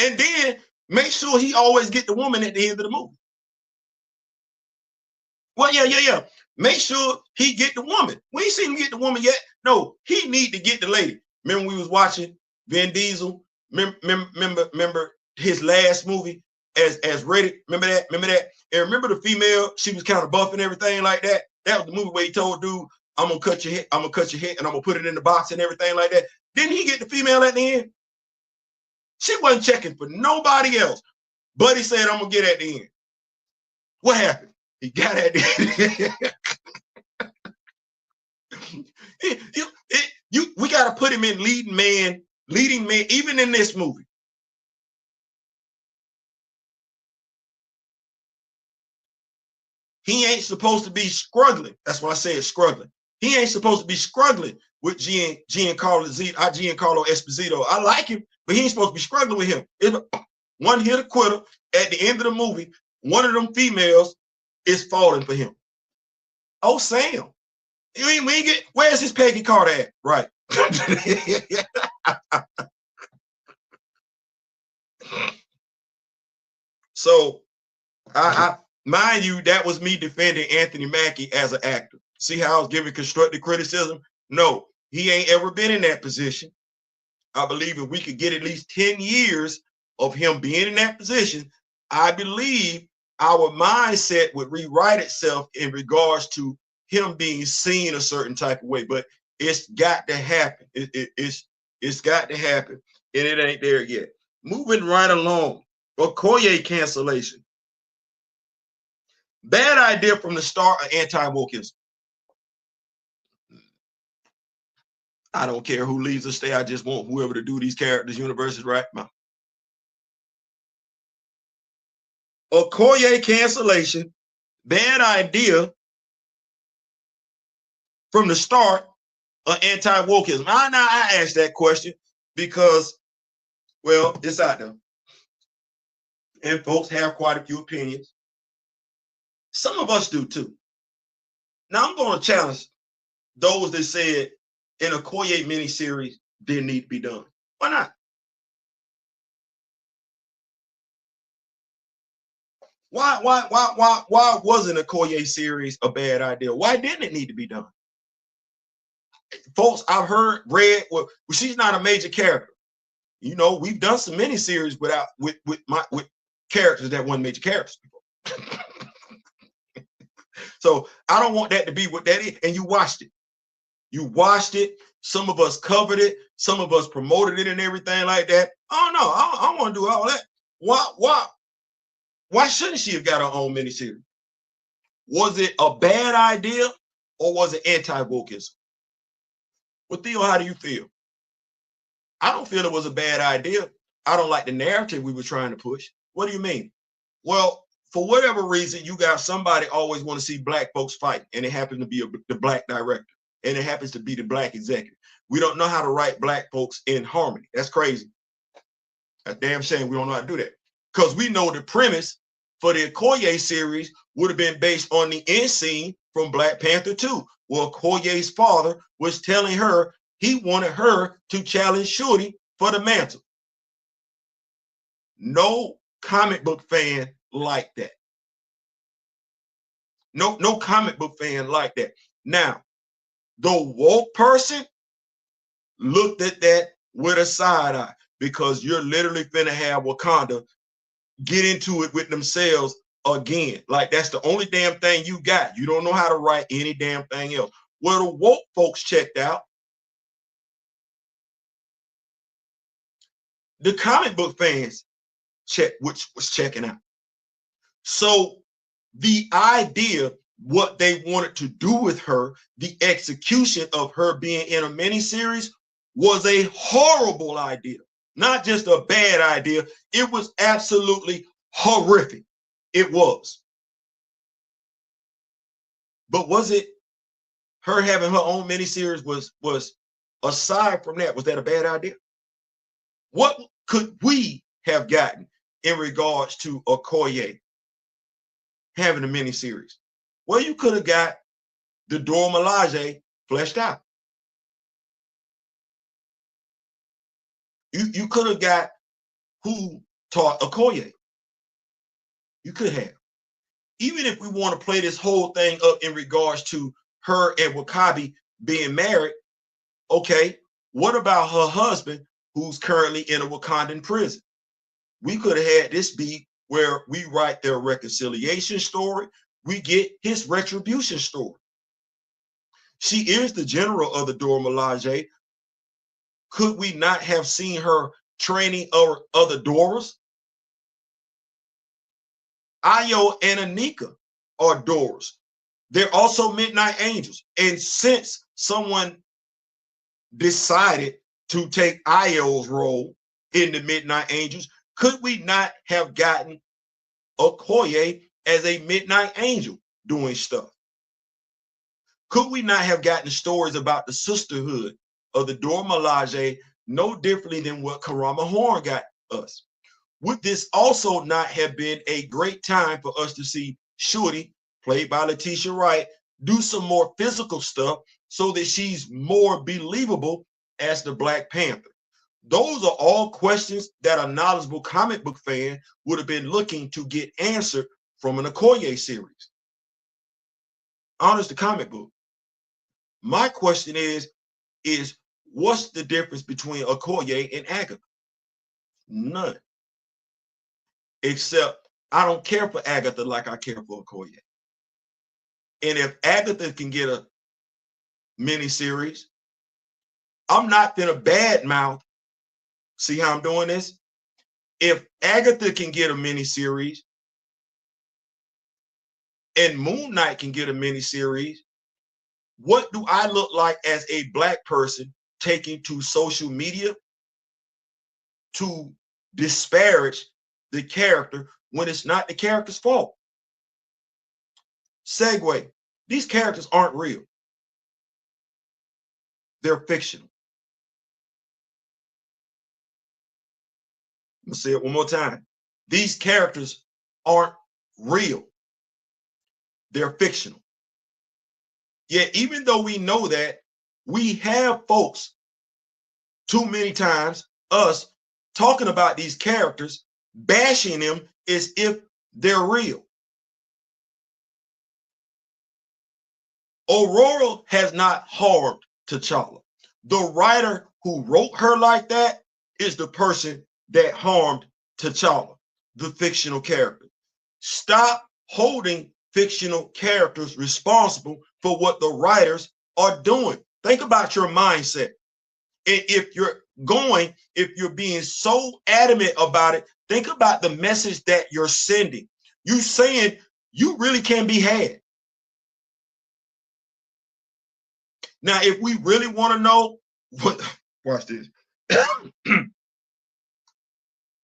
And then make sure he always get the woman at the end of the movie. Well, yeah. Make sure he get the woman. We ain't seen him get the woman yet. No, he need to get the lady. Remember we was watching Vin Diesel? Remember his last movie as Reid? Remember that? And remember the female? She was kind of buff and everything like that. That was the movie where he told dude, "I'm gonna cut your head. I'm gonna cut your head, and I'm gonna put it in the box and everything like that." Didn't he get the female at the end? She wasn't checking for nobody else. Buddy said, "I'm gonna get at the end." What happened? He got at the end. We got to put him in leading man, even in this movie. He ain't supposed to be struggling. That's why I say it's struggling. He ain't supposed to be struggling with Giancarlo Esposito. I like him, but he ain't supposed to be struggling with him. It's one hit quitter at the end of the movie. One of them females is falling for him. Oh, Sam. Where's his Peggy Carter at? Right. So I mind you, that was me defending Anthony Mackie as an actor. See how I was giving constructive criticism? No, he ain't ever been in that position. I believe if we could get at least 10 years of him being in that position, I believe our mindset would rewrite itself in regards to him being seen a certain type of way. But it's got to happen. It's got to happen, and it ain't there yet. Moving right along, Okoye Cancellation. Bad idea from the start of Anti-Wokism. I don't care who leaves or stay. I just want whoever to do these characters' universes right now. Okoye Cancellation, bad idea from the start of Anti-Wokism. Now I asked that question because, well, it's out there. and folks have quite a few opinions. Some of us do too. Now I'm going to challenge those that said an Okoye miniseries didn't need to be done. Why not? Why wasn't a Okoye series a bad idea? Why didn't it need to be done? Folks, I've heard Reid, well, she's not a major character. You know, we've done some miniseries with characters that weren't major characters before. So I don't want that to be what that is. And you watched it. You watched it. Some of us covered it. Some of us promoted it and everything like that. Oh no, I don't want to do all that. Why shouldn't she have got her own miniseries? Was it a bad idea or was it anti-Wokism? Well, Theo, how do you feel? I don't feel it was a bad idea. I don't like the narrative we were trying to push. What do you mean? Well, for whatever reason, you got somebody always want to see black folks fight, and it happens to be the black director, and it happens to be the black executive. We don't know how to write black folks in harmony. That's crazy. That's a damn shame we don't know how to do that. Because we know the premise for the Okoye series would have been based on the end scene from Black Panther 2, where Okoye's father was telling her he wanted her to challenge Shorty for the mantle. No comic book fan like that. No comic book fan like that. Now, the woke person looked at that with a side eye, because you're literally finna have Wakanda get into it with themselves again. Like, that's the only damn thing you got. You don't know how to write any damn thing else. Well, the woke folks checked out. The comic book fans which was checking out. So the idea, what they wanted to do with her, the execution of her being in a miniseries, was a horrible idea. Not just a bad idea. It was absolutely horrific. It was. But was it her having her own miniseries was aside from that, was that a bad idea? What could we have gotten in regards to Okoye having a miniseries? Well, you could have got the Dora Milaje fleshed out. You could have got who taught Okoye. You could have. Even if we want to play this whole thing up in regards to her and Wakabi being married, okay, what about her husband who's currently in a Wakandan prison? We could have had this be where we write their reconciliation story. We get his retribution story. She is the general of the Dora Milaje. Could we not have seen her training other Doras? Ayo and Anika are Doras. They're also Midnight Angels. And since someone decided to take Ayo's role in the Midnight Angels, could we not have gotten Okoye as a Midnight Angel doing stuff? Could we not have gotten stories about the sisterhood of the Dora Milaje no differently than what Karama Horn got us? Would this also not have been a great time for us to see Shorty, played by Letitia Wright, do some more physical stuff so that she's more believable as the Black Panther? Those are all questions that a knowledgeable comic book fan would have been looking to get answered from an Okoye series. Honest to comic book. My question is what's the difference between Okoye and Agatha? None. Except I don't care for Agatha like I care for Okoye. And if Agatha can get a miniseries, I'm not gonna badmouth. See how I'm doing this? If Agatha can get a miniseries and Moon Knight can get a miniseries, what do I look like as a Black person taking to social media to disparage the character when it's not the character's fault? Segue. These characters aren't real. They're fictional. I'm gonna say it one more time. these characters aren't real. They're fictional. Yet, even though we know that, we have folks too many times, us, talking about these characters, bashing them as if they're real. Aurora has not harmed T'Challa. The writer who wrote her like that is the person that harmed T'Challa, the fictional character. Stop holding fictional characters responsible for what the writers are doing. Think about your mindset. If you're being so adamant about it, think about the message that you're sending. You saying you really can be had. Now, if we really want to know what, watch this.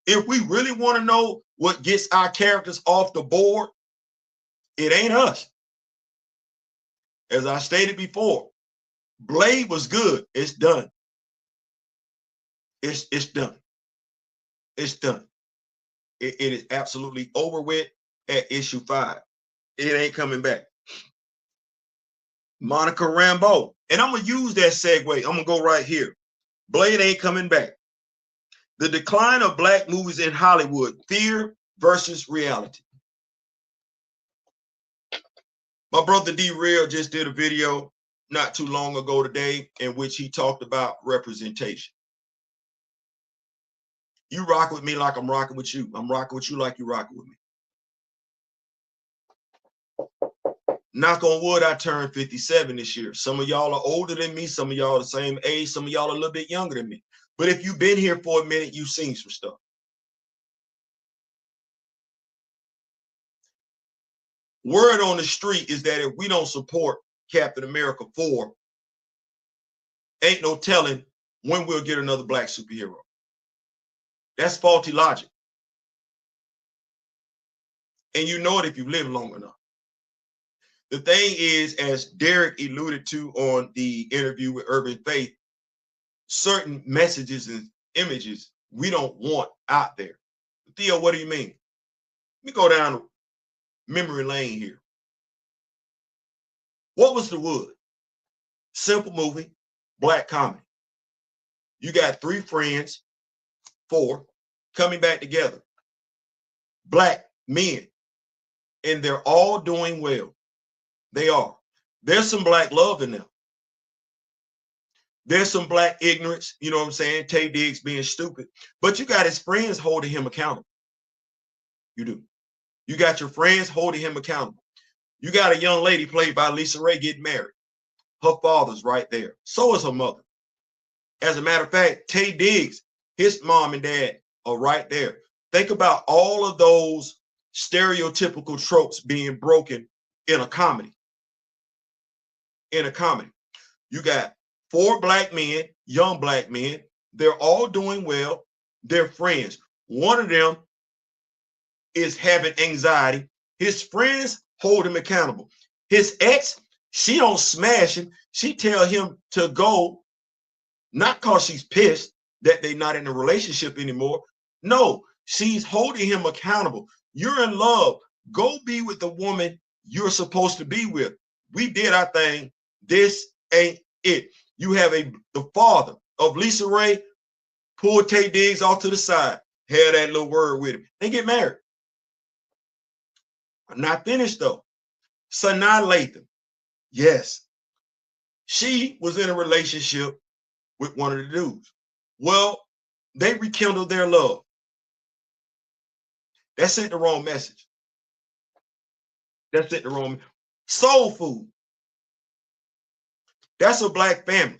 If we really want to know what gets our characters off the board, it ain't us. As I stated before, Blade was good. It's done. It's done. It's done. It is absolutely over with at issue 5. It ain't coming back. Monica Rambeau. And I'm going to use that segue. I'm going to go right here. Blade ain't coming back. The decline of Black movies in Hollywood, fear versus reality. My brother D-Real just did a video not too long ago today in which he talked about representation. You rock with me like I'm rocking with you. I'm rocking with you like you rocking with me. Knock on wood, I turned 57 this year. Some of y'all are older than me. Some of y'all are the same age. Some of y'all are a little bit younger than me. But if you've been here for a minute, you've seen some stuff. Word on the street is that if we don't support Captain America 4, ain't no telling when we'll get another Black superhero. That's faulty logic. And you know it if you live long enough. The thing is, as Derek alluded to on the interview with Urban Faith, certain messages and images we don't want out there. Theo, what do you mean? Let me go down memory lane here. What was The Wood? Simple movie, Black comedy. You got 3 friends, 4, coming back together. Black men. And they're all doing well. They are. There's some Black love in them. There's some Black ignorance, you know what I'm saying? Tay Diggs being stupid. But you got his friends holding him accountable. You do. You got your friends holding him accountable. You got a young lady played by Lisa Ray getting married. Her father's right there. So is her mother. As a matter of fact, Tay Diggs, his mom and dad are right there. Think about all of those stereotypical tropes being broken in a comedy. In a comedy. You got 4 Black men, young Black men. They're all doing well. They're friends. One of them is having anxiety. His friends hold him accountable. His ex, she don't smash him. She tell him to go, not because she's pissed that they're not in a relationship anymore. No, she's holding him accountable. You're in love. Go be with the woman you're supposed to be with. We did our thing. This ain't it. You have the father of Lisa Ray pull Tay Diggs off to the side, had that little word with him. They get married. I'm not finished though. Sanaa Lathan, yes, she was in a relationship with one of the dudes. Well, they rekindled their love. That sent the wrong message. That sent the wrong. Soul Food. That's a Black family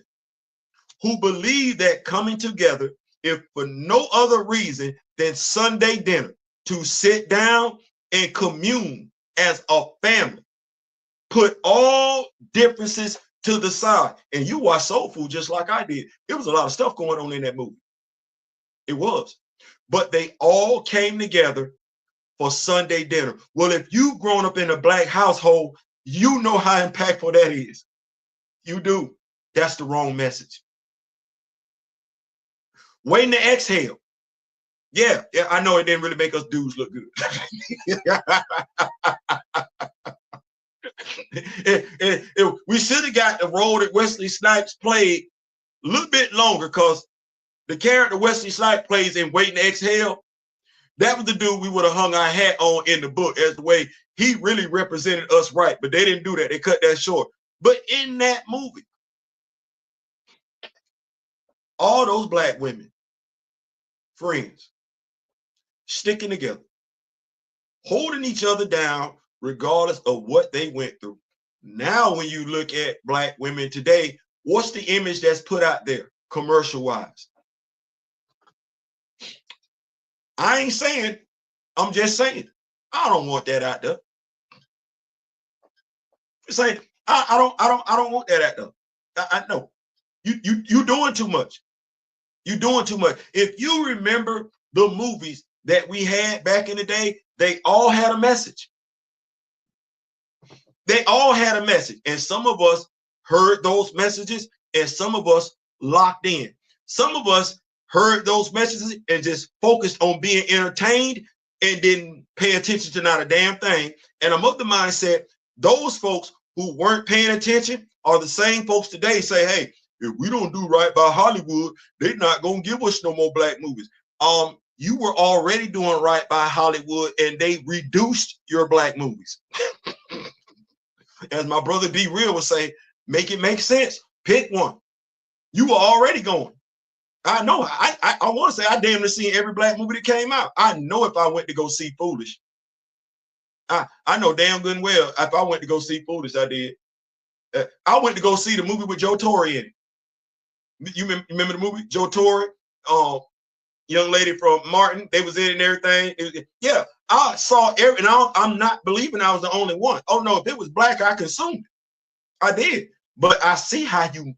who believe that coming together, if for no other reason than Sunday dinner, to sit down and commune as a family, put all differences to the side. And you watch Soul Food just like I did. It was a lot of stuff going on in that movie. It was. But they all came together for Sunday dinner. Well, if you've grown up in a Black household, you know how impactful that is. You do. That's the wrong message. Waiting to Exhale. Yeah, I know it didn't really make us dudes look good. We should have got the role that Wesley Snipes played a little bit longer, because the character Wesley Snipes plays in Waiting to Exhale, that was the dude we would have hung our hat on in the book as the way he really represented us right. But they didn't do that. They cut that short. But in that movie, all those black women, friends, sticking together, holding each other down, regardless of what they went through. Now, when you look at black women today, what's the image that's put out there commercial-wise? I ain't saying, I'm just saying, I don't want that out there. Saying, I don't want that out there. I know. You doing too much. You're doing too much. If you remember the movies that we had back in the day, they all had a message. They all had a message. And some of us heard those messages, and some of us locked in. Some of us heard those messages and just focused on being entertained and didn't pay attention to not a damn thing. And I'm of the mindset, those folks who weren't paying attention are the same folks today say, hey, if we don't do right by Hollywood, they're not going to give us no more black movies. You were already doing right by Hollywood, and they reduced your black movies. As my brother B Real would say, make it make sense. Pick one. You were already going. I know. I want to say I damn near seen every black movie that came out. I know if I went to go see Foolish. I know damn good and well if I went to go see Foolish, I did. I went to go see the movie with Joe Torre in it. You remember the movie? Joe Torre, young lady from Martin, they was in it and everything. Yeah, I saw every, and I'm not believing I was the only one. Oh no, if it was black, I consumed it. I did. But I see how you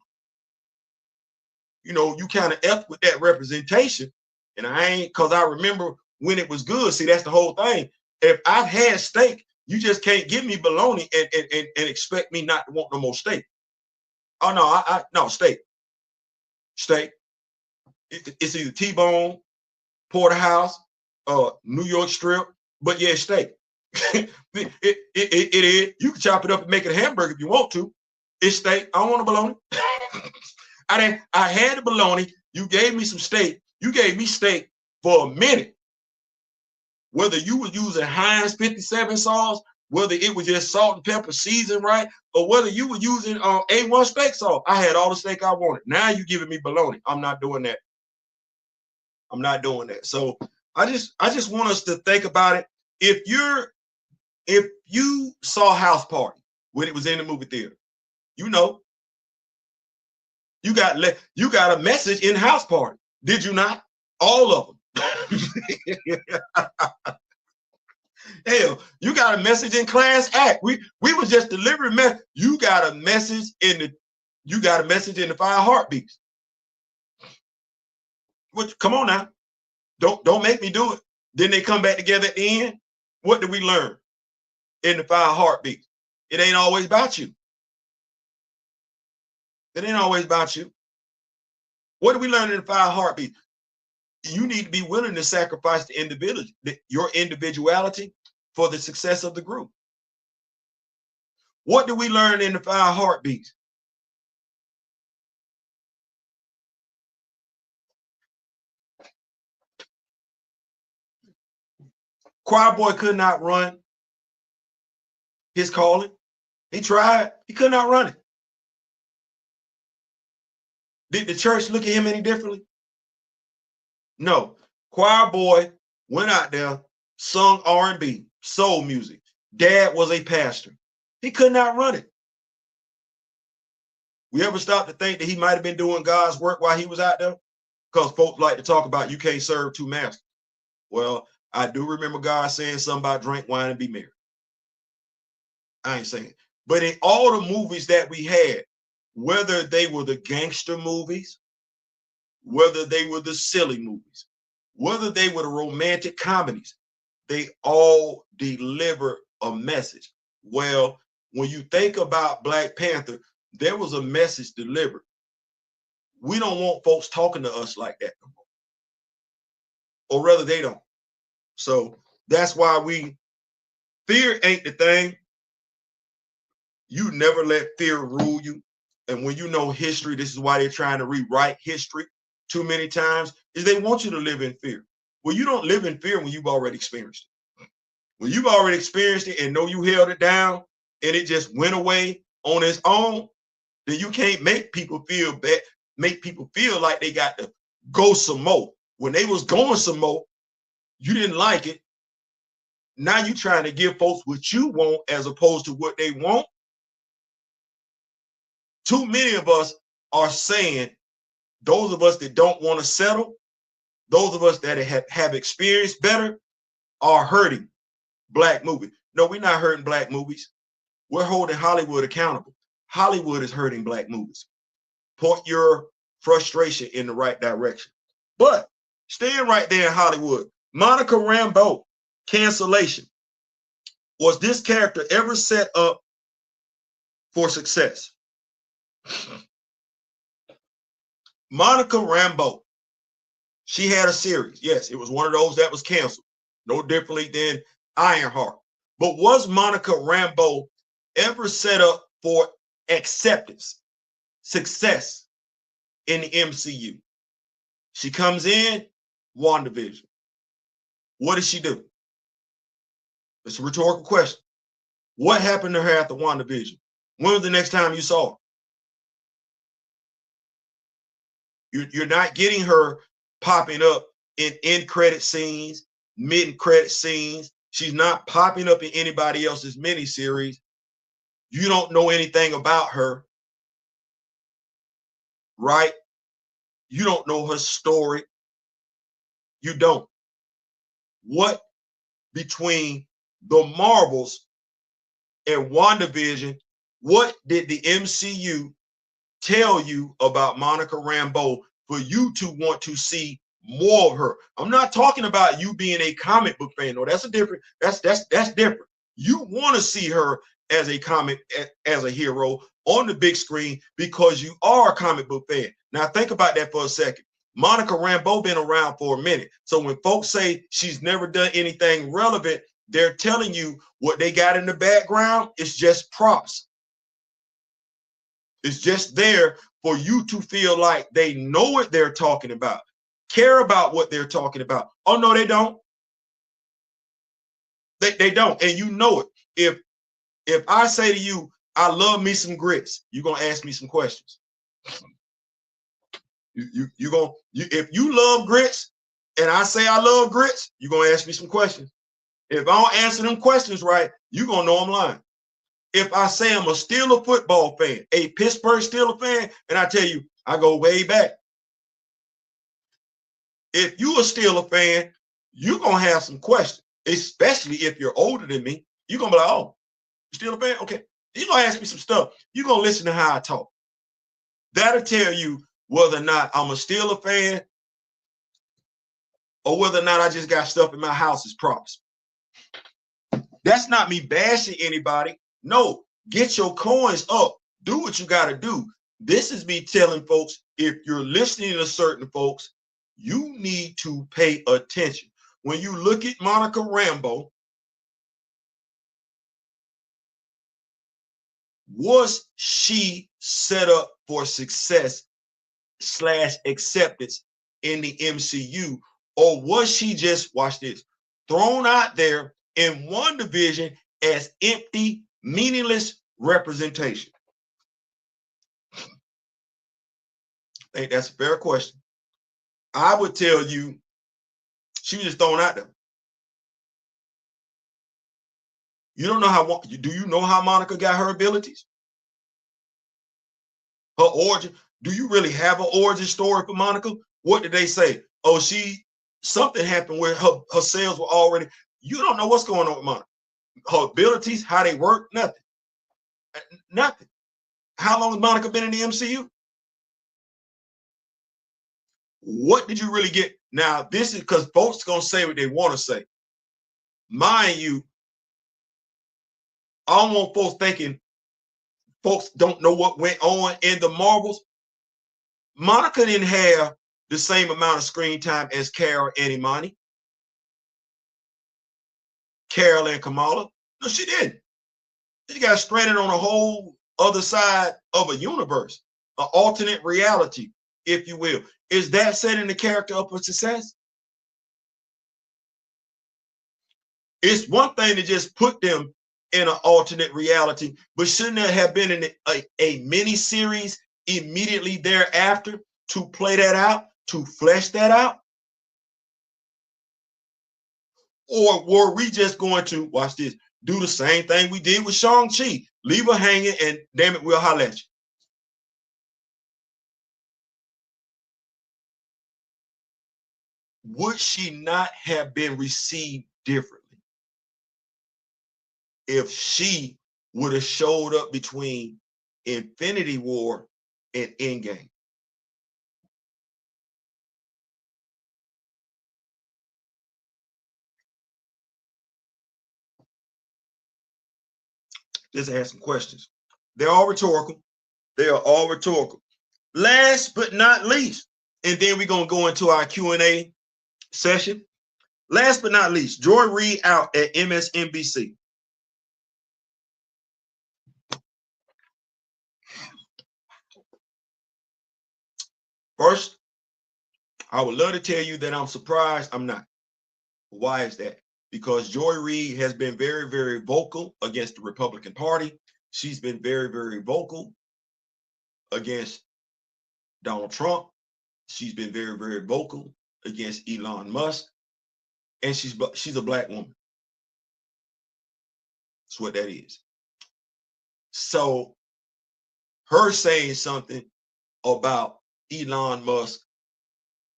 kind of F with that representation. And I ain't, because I remember when it was good. See, that's the whole thing. If I've had steak, you just can't give me bologna and expect me not to want no more steak. Oh no, no, steak. Steak. It's either T-bone, porterhouse, New York strip, but yeah, steak. it is. You can chop it up and make it a hamburger if you want to. It's steak. I don't want a bologna. I had the bologna. You gave me some steak. You gave me steak for a minute. Whether you were using Heinz 57 sauce, whether it was just salt and pepper seasoned right, or whether you were using A1 steak sauce, I had all the steak I wanted. Now you giving me bologna. I'm not doing that. I'm not doing that. So I just want us to think about it. If you saw House Party when it was in the movie theater, you got a message in House Party, did you not? All of them. Hell, you got a message in Class Act. We was just delivering message. You got a message in the 5 Heartbeats. Which, come on now. Don't make me do it. Then they come back together at the end. What did we learn in the 5 Heartbeats? It ain't always about you. It ain't always about you. What did we learn in the 5 Heartbeats? You need to be willing to sacrifice your individuality for the success of the group. What did we learn in the 5 Heartbeats? Choir boy could not run his calling. He tried. He could not run it. Did the church look at him any differently? No. Choir boy went out there, sung R&B, soul music. Dad was a pastor. He could not run it. We ever stopped to think that he might have been doing God's work while he was out there? Because folks like to talk about you can't serve 2 masters. Well, I do remember God saying something about drink wine and be merry. I ain't saying it. But in all the movies that we had, whether they were the gangster movies, whether they were the silly movies, whether they were the romantic comedies, they all deliver a message. Well, when you think about Black Panther, there was a message delivered. We don't want folks talking to us like that no more. or rather they don't. So that's why fear ain't the thing. You never let fear rule you. And when you know history, this is why they're trying to rewrite history too many times, is they want you to live in fear. Well, you don't live in fear when you've already experienced it. When you've already experienced it and know you held it down and it just went away on its own, then you can't make people feel bad, make people feel like they got to go some more. When they was going some more, you didn't like it. Now you trying to give folks what you want as opposed to what they want. Too many of us are saying, those of us that don't want to settle, those of us that have experienced better, are hurting black movies. No, we're not hurting black movies. We're holding Hollywood accountable. Hollywood is hurting black movies. Point your frustration in the right direction. But staying right there in Hollywood, Monica Rambeau Cancellation. Was this character ever set up for success? Monica Rambeau, she had a series. Yes, it was one of those that was canceled. No differently than Ironheart. But was Monica Rambeau ever set up for acceptance, success in the MCU? She comes in, WandaVision. What did she do? It's a rhetorical question. What happened to her after WandaVision? When was the next time you saw her? You're not getting her popping up in end credit scenes, mid credit scenes. She's not popping up in anybody else's miniseries. You don't know anything about her, right? You don't know her story. You don't. What between the Marvels and WandaVision, what did the MCU tell you about Monica Rambeau for you to want to see more of her? I'm not talking about you being a comic book fan. No, that's a different, that's different. You want to see her as a as a hero on the big screen because you are a comic book fan. Now think about that for a second. Monica Rambeau been around for a minute. So when folks say she's never done anything relevant, they're telling you what they got in the background is just props. It's just there for you to feel like they know what they're talking about, care about what they're talking about. Oh, no, they don't. They don't. And you know it. If I say to you, I love me some grits, you're going to ask me some questions. If you love grits and I say I love grits, you're going to ask me some questions. If I don't answer them questions right, you're going to know I'm lying. If I say I'm a Steeler football fan, a Pittsburgh Steeler fan, and I tell you, I go way back. If you're a Steeler fan, you're going to have some questions, especially if you're older than me. You're going to be like, oh, Steeler fan? Okay. You're going to ask me some stuff. You're going to listen to how I talk. That'll tell you whether or not I'm a Steeler fan or whether or not I just got stuff in my house as props. That's not me bashing anybody. No, get your coins up. Do what you got to do. This is me telling folks, if you're listening to certain folks, you need to pay attention. When you look at Monica Rambeau, was she set up for success / acceptance in the MCU? Or was she just, watch this, thrown out there in WandaVision as empty, meaningless representation? I think that's a fair question. I would tell you she was just thrown out there. You don't know how, do you know how Monica got her abilities? Her origin? Do you really have an origin story for Monica? What did they say? Oh, something happened where her cells were already, you don't know what's going on with Monica. Her abilities, how they work, nothing. Nothing. How long has Monica been in the MCU? What did you really get? Now, this is because folks going to say what they want to say. Mind you, I don't want folks thinking folks don't know what went on in the Marvels. Monica didn't have the same amount of screen time as Carol and Imani. Carol and Kamala. No, she didn't. She got stranded on a whole other side of a universe, an alternate reality, if you will. Is that setting the character up for success? It's one thing to just put them in an alternate reality, but shouldn't there have been a mini series immediately thereafter to play that out, to flesh that out? Or were we just going to, watch this, do the same thing we did with Shang-Chi? Leave her hanging and damn it, we'll holler at you. Would she not have been received differently if she would have showed up between Infinity War and Endgame? Just ask some questions. They're all rhetorical. They are all rhetorical. Last but not least, and then we're going to go into our Q&A session. Last but not least, Joy Reid out at MSNBC. First, I would love to tell you that I'm surprised. I'm not. Why is that? Because Joy Reid has been very, very vocal against the Republican Party. She's been very, very vocal against Donald Trump. She's been very, very vocal against Elon Musk. And she's a black woman. That's what that is. So her saying something about Elon Musk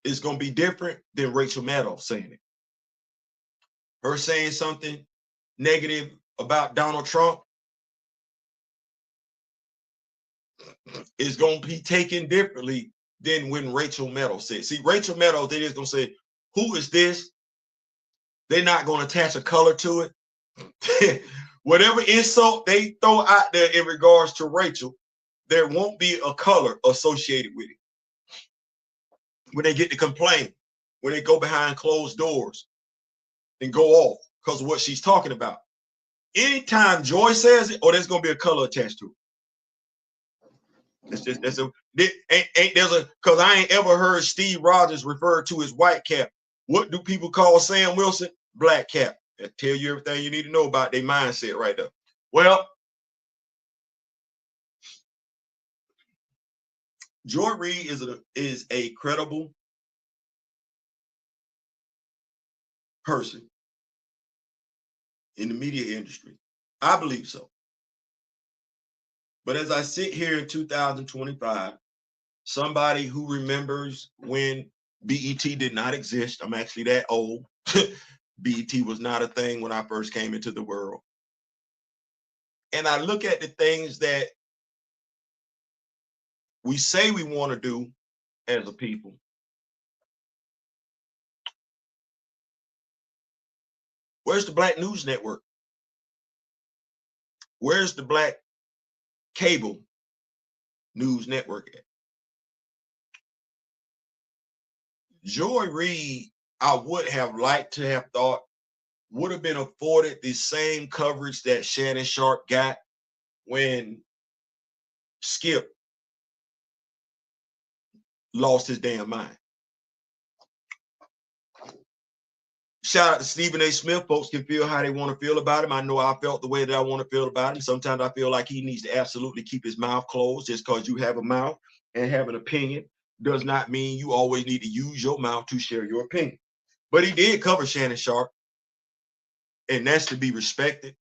is going to be different than Rachel Maddow saying it. Her saying something negative about Donald Trump is going to be taken differently than when Rachel Maddow said. See, Rachel Maddow, they just going to say, who is this? They're not going to attach a color to it. Whatever insult they throw out there in regards to Rachel, there won't be a color associated with it. When they get to complain, when they go behind closed doors and go off because of what she's talking about. Anytime Joy says it, there's going to be a color attached to it. Because I ain't ever heard Steve Rogers refer to his white cap. What do people call Sam Wilson? Black cap. That tell you everything you need to know about their mindset right there. Well, Joy Reid is a credible person in the media industry. I believe so. But as I sit here in 2025, somebody who remembers when BET did not exist, I'm actually that old. BET was not a thing when I first came into the world. And I look at the things that we say we want to do as a people. Where's the Black News Network? Where's the Black Cable News Network at? Joy Reid, I would have liked to have thought would have been afforded the same coverage that Shannon Sharpe got when Skip lost his damn mind. Shout out to Stephen A. Smith. Folks can feel how they want to feel about him. I know I felt the way that I want to feel about him. Sometimes I feel like he needs to absolutely keep his mouth closed. Just because you have a mouth and have an opinion does not mean you always need to use your mouth to share your opinion. But he did cover Shannon Sharpe, and that's to be respected,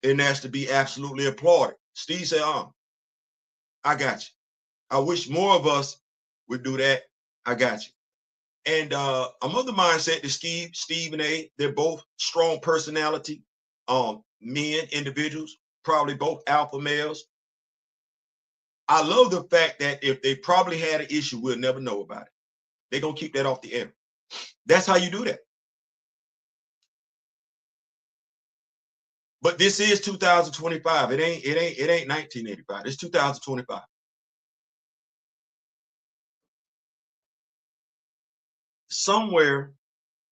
and that's to be absolutely applauded. Steve said, I got you. I wish more of us would do that. I got you. And I'm of the mindset that Steve and A, they're both strong personality, men, individuals, probably both alpha males. I love the fact that if they probably had an issue, we'll never know about it. They're gonna keep that off the air. That's how you do that. But this is 2025. It ain't 1985. It's 2025. Somewhere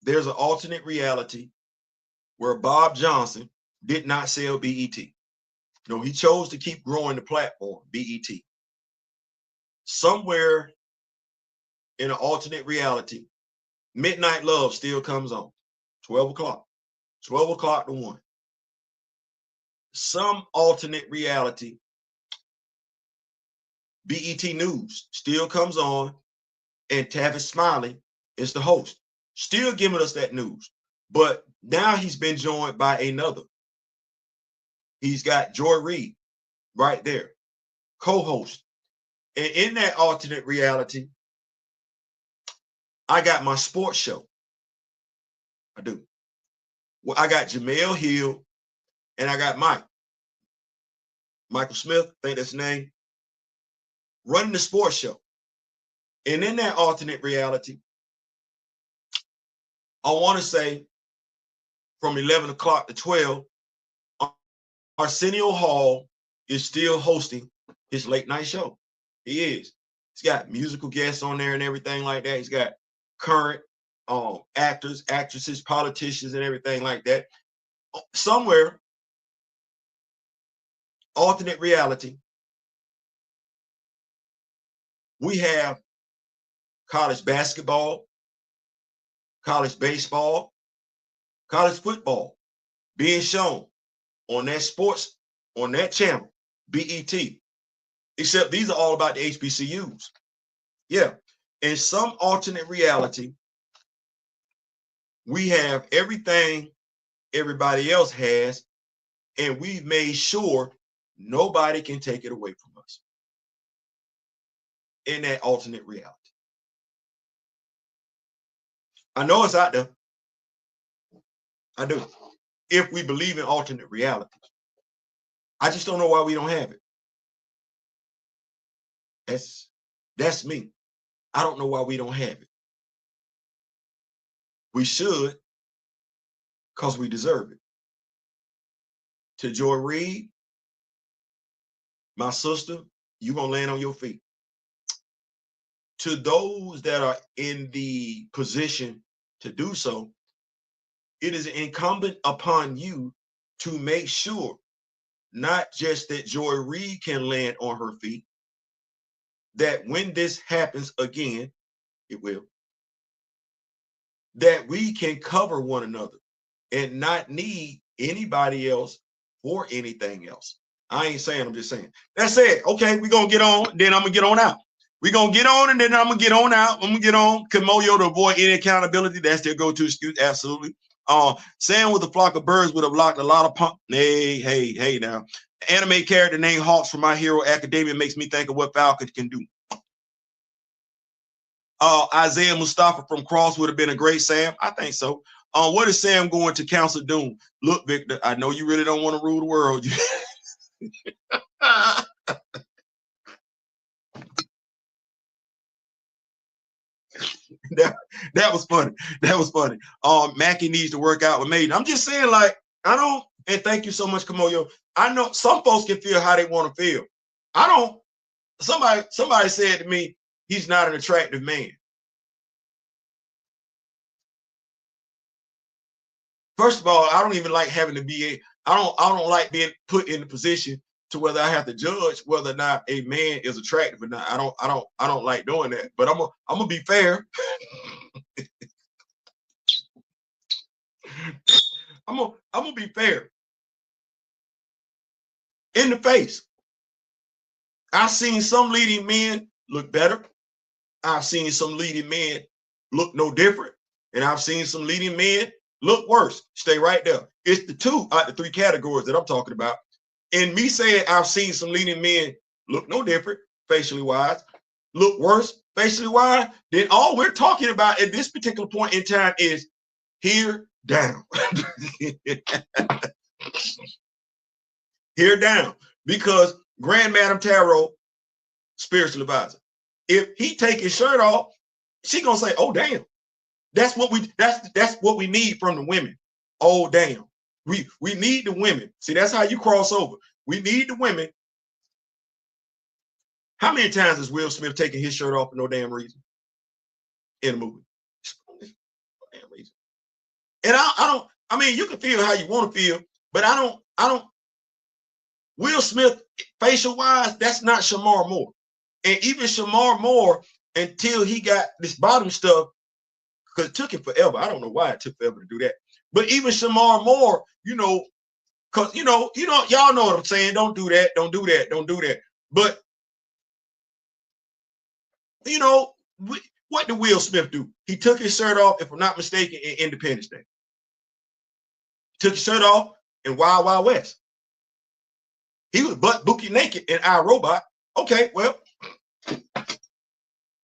there's an alternate reality where Bob Johnson did not sell BET. No, he chose to keep growing the platform, BET. Somewhere in an alternate reality, Midnight Love still comes on, 12 o'clock, 12 o'clock to 1. Some alternate reality, BET News still comes on, and Tavis Smiley is the host, still giving us that news. But now he's been joined by another. He's got Joy Reid right there, co-host. And in that alternate reality, I got my sports show. I do. Well, I got Jamel Hill and I got Michael Smith, I think that's his name, running the sports show. And in that alternate reality, I want to say from 11 o'clock to 12, Arsenio Hall is still hosting his late night show. He is. He's got musical guests on there and everything like that. He's got current actors, actresses, politicians, and everything like that. Somewhere, alternate reality, we have college basketball, college baseball, college football being shown on that sports, on that channel, BET. Except these are all about the HBCUs. Yeah. In some alternate reality, we have everything everybody else has, and we've made sure nobody can take it away from us in that alternate reality. I know it's out there. I do. If we believe in alternate realities. I just don't know why we don't have it. That's me. I don't know why we don't have it. We should, because we deserve it. To Joy Reid, my sister, you're going to land on your feet. To those that are in the position to do so, it is incumbent upon you to make sure not just that Joy Reid can land on her feet, that when this happens again, it will, that we can cover one another and not need anybody else for anything else. I ain't saying, I'm just saying. That's it. Okay, we're going to get on, then I'm going to get on out. We're going to get on, and then I'm going to get on out. I'm going to get on. Kamoyo to avoid any accountability. That's their go-to excuse. Absolutely. Sam with a flock of birds would have locked a lot of pump. Hey, now. Anime character named Hawks from My Hero Academia makes me think of what Falcon can do. Isaiah Mustafa from Cross would have been a great Sam. I think so. What is Sam going to counsel doom? Look, Victor, I know you really don't want to rule the world. that was funny. That was funny. Mackie needs to work out with Maiden. I'm just saying, like, I don't, and thank you so much, Kamoyo. I know some folks can feel how they want to feel. I don't. Somebody said to me, he's not an attractive man. First of all, I don't even like having to be I don't like being put in the position to whether I have to judge whether or not a man is attractive or not. I don't like doing that. But I'm gonna be fair. I'm gonna be fair. In the face. I've seen some leading men look better. I've seen some leading men look no different. And I've seen some leading men look worse. Stay right there. It's the two out of the three categories that I'm talking about. And me saying I've seen some leading men look no different, facially wise, look worse, facially wise, then all we're talking about at this particular point in time is here down. Here down. Because Grand Madam Tarot, spiritual advisor, if he take his shirt off, she gonna say, "Oh damn, that's what we need from the women." Oh damn, we need the women. See, that's how you cross over. We need the women. How many times has Will Smith taken his shirt off for no damn reason in a movie? No damn reason. And I mean, you can feel how you want to feel, but I don't. Will Smith, facial wise, that's not Shamar Moore. And even Shamar Moore, until he got this bottom stuff, because it took him forever. I don't know why it took forever to do that. But even Shamar Moore, you know, because y'all know what I'm saying. Don't do that. Don't do that. Don't do that. But you know, what did Will Smith do? He took his shirt off, if I'm not mistaken, in Independence Day. Took his shirt off in Wild Wild West. He was butt bookie naked in I, Robot. Okay, well, and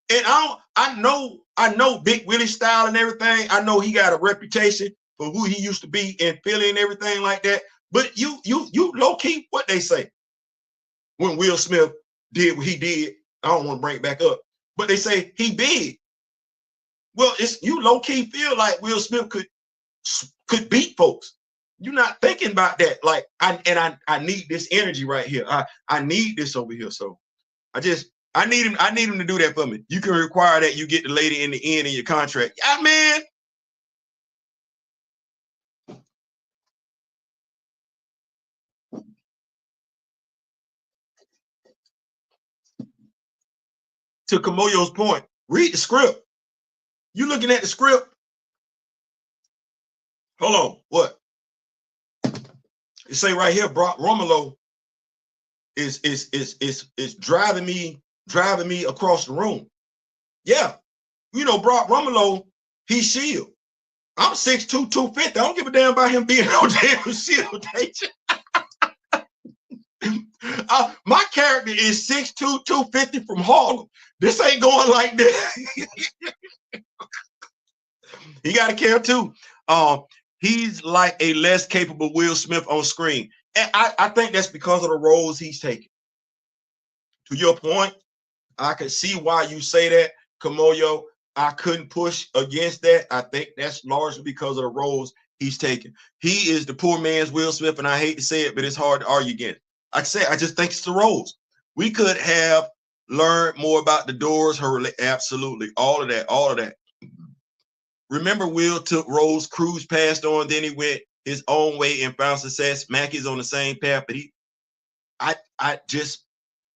I know Big Willie style and everything. I know he got a reputation for who he used to be in Philly and everything like that. But you low key, what they say when Will Smith did what he did. I don't want to bring it back up, but they say he big. Well, it's you low key feel like Will Smith could beat folks. You're not thinking about that. Like I need this energy right here. I need this over here. So I need him to do that for me. You can require that you get the lady in the end in your contract. Yeah, man. To Kamoyo's point, read the script. You looking at the script? Hold on. What? It say right here, Brock Romulo is driving me across the room. Yeah. You know, Brock Romulo, he's Shield. I'm 6'2", 250. I don't give a damn about him being no damn Shield agent. My character is 6'2", 250 from Harlem. This ain't going like this. He got a care too. He's like a less capable Will Smith on screen. And I think that's because of the roles he's taking. To your point, I can see why you say that, Kamoyo. I couldn't push against that. I think that's largely because of the roles he's taking. He is the poor man's Will Smith, and I hate to say it, but it's hard to argue against. Like I say, I just think it's the roles. We could have learned more about the Doors, absolutely, all of that. Remember, Will took roles, Cruz passed on, then he went his own way and found success. Mackey's on the same path, but I just,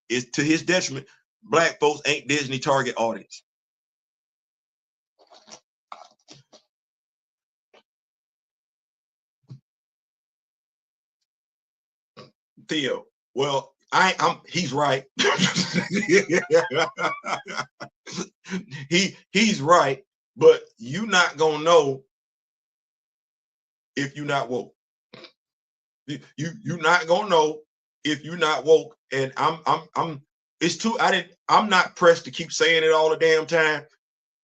it's to his detriment. Black folks ain't Disney target audience. Theo, well, he's right. He's right, but you're not gonna know if you're not woke. You're not gonna know if you're not woke. And I'm not pressed to keep saying it all the damn time,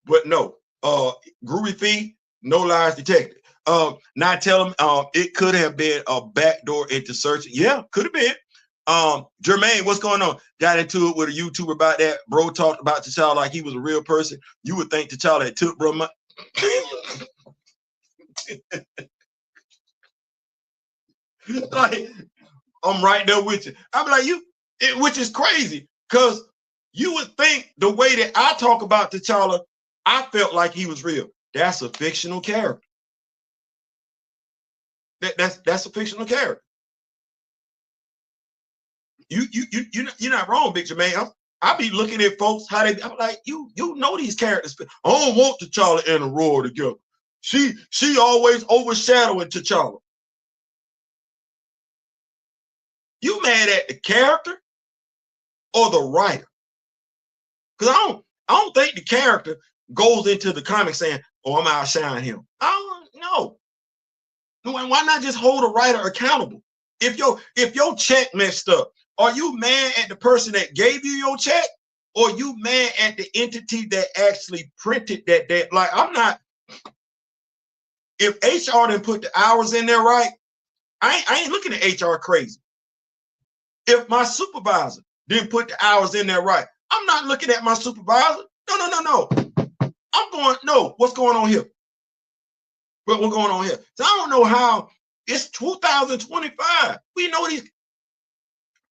but no, Groovy Fee, no lies detected. Not tell him it could have been a backdoor into searching. Yeah, could have been. Jermaine, what's going on? Got into it with a YouTuber about that. Bro talked about T'Challa like he was a real person. You would think T'Challa had took bro money. Like, I'm right there with you. I'm like, which is crazy, because you would think the way that I talk about T'Challa, I felt like he was real. That's a fictional character. That's a fictional character. You're not wrong, Big Jermaine. I be looking at folks how they. I'm like, you know these characters. I don't want T'Challa and Aurora together. She always overshadowing T'Challa. You mad at the character or the writer? Because I don't think the character goes into the comic saying, "Oh, I'm outshining him." I don't know. Why not just hold a writer accountable? If your check messed up, are you mad at the person that gave you your check, or you mad at the entity that actually printed that? Like, I'm not. If HR didn't put the hours in there right, I ain't looking at HR crazy. If my supervisor didn't put the hours in there right, I'm not looking at my supervisor. No. I'm going, no, what's going on here? What's going on here? So I don't know how. It's 2025. We know these.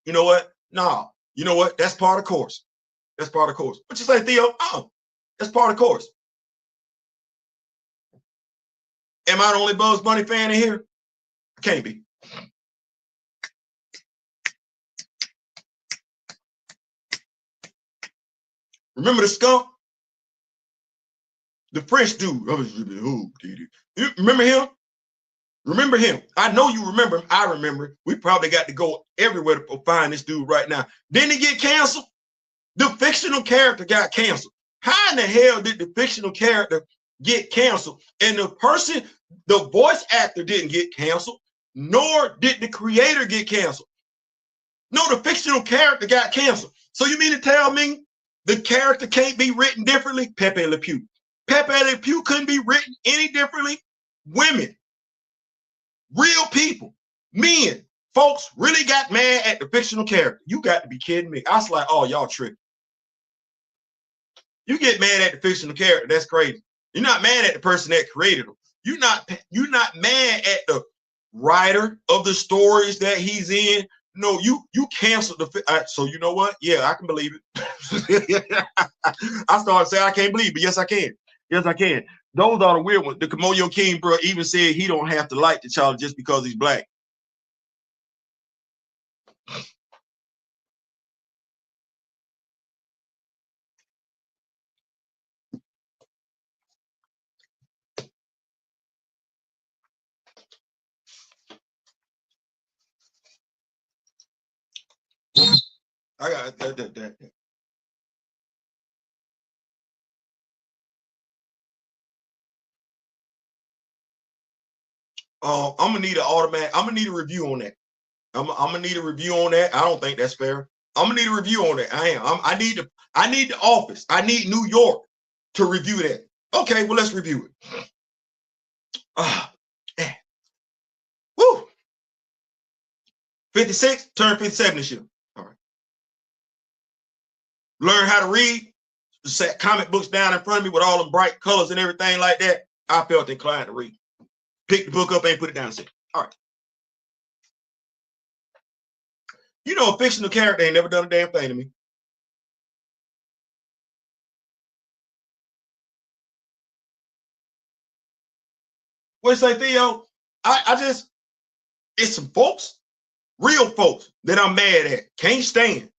You know what? No. You know what? That's part of the course. That's part of the course. What you say, Theo? Oh, that's part of the course. Am I the only Bugs Bunny fan in here? I can't be. Remember the skunk? The French dude. You remember him? Remember him? I know you remember him. I remember. We probably got to go everywhere to find this dude right now. Didn't he get canceled? The fictional character got canceled. How in the hell did the fictional character get canceled? And the person, the voice actor didn't get canceled, nor did the creator get canceled. No, the fictional character got canceled. So you mean to tell me the character can't be written differently? Pepe Le Pew. Pepe Le Pew couldn't be written any differently. Women, real people, men, folks really got mad at the fictional character. You got to be kidding me. I was like, oh, y'all tripping. You get mad at the fictional character, that's crazy. You're not mad at the person that created them. You're not mad at the writer of the stories that he's in. No, you canceled the. So you know what? Yeah, I can believe it. I started saying I can't believe it, but yes, I can. Yes, I can. Those are the weird ones. The Komoyo King, bro, even said he don't have to like T'Challa just because he's black. I got that. I'm gonna need an automatic. I'm gonna need a review on that. I'm gonna need a review on that. I don't think that's fair. I'm gonna need a review on that. I am. I need the office. I need New York to review that. Okay, well let's review it. Yeah. Woo. 56, turn 57 this year. All right. Learn how to read. Set comic books down in front of me with all the bright colors and everything like that. I felt inclined to read. Pick the book up and put it down and sit. All right. You know, a fictional character ain't never done a damn thing to me. What you say, Theo? I just, it's some folks, real folks that I'm mad at. Can't stand.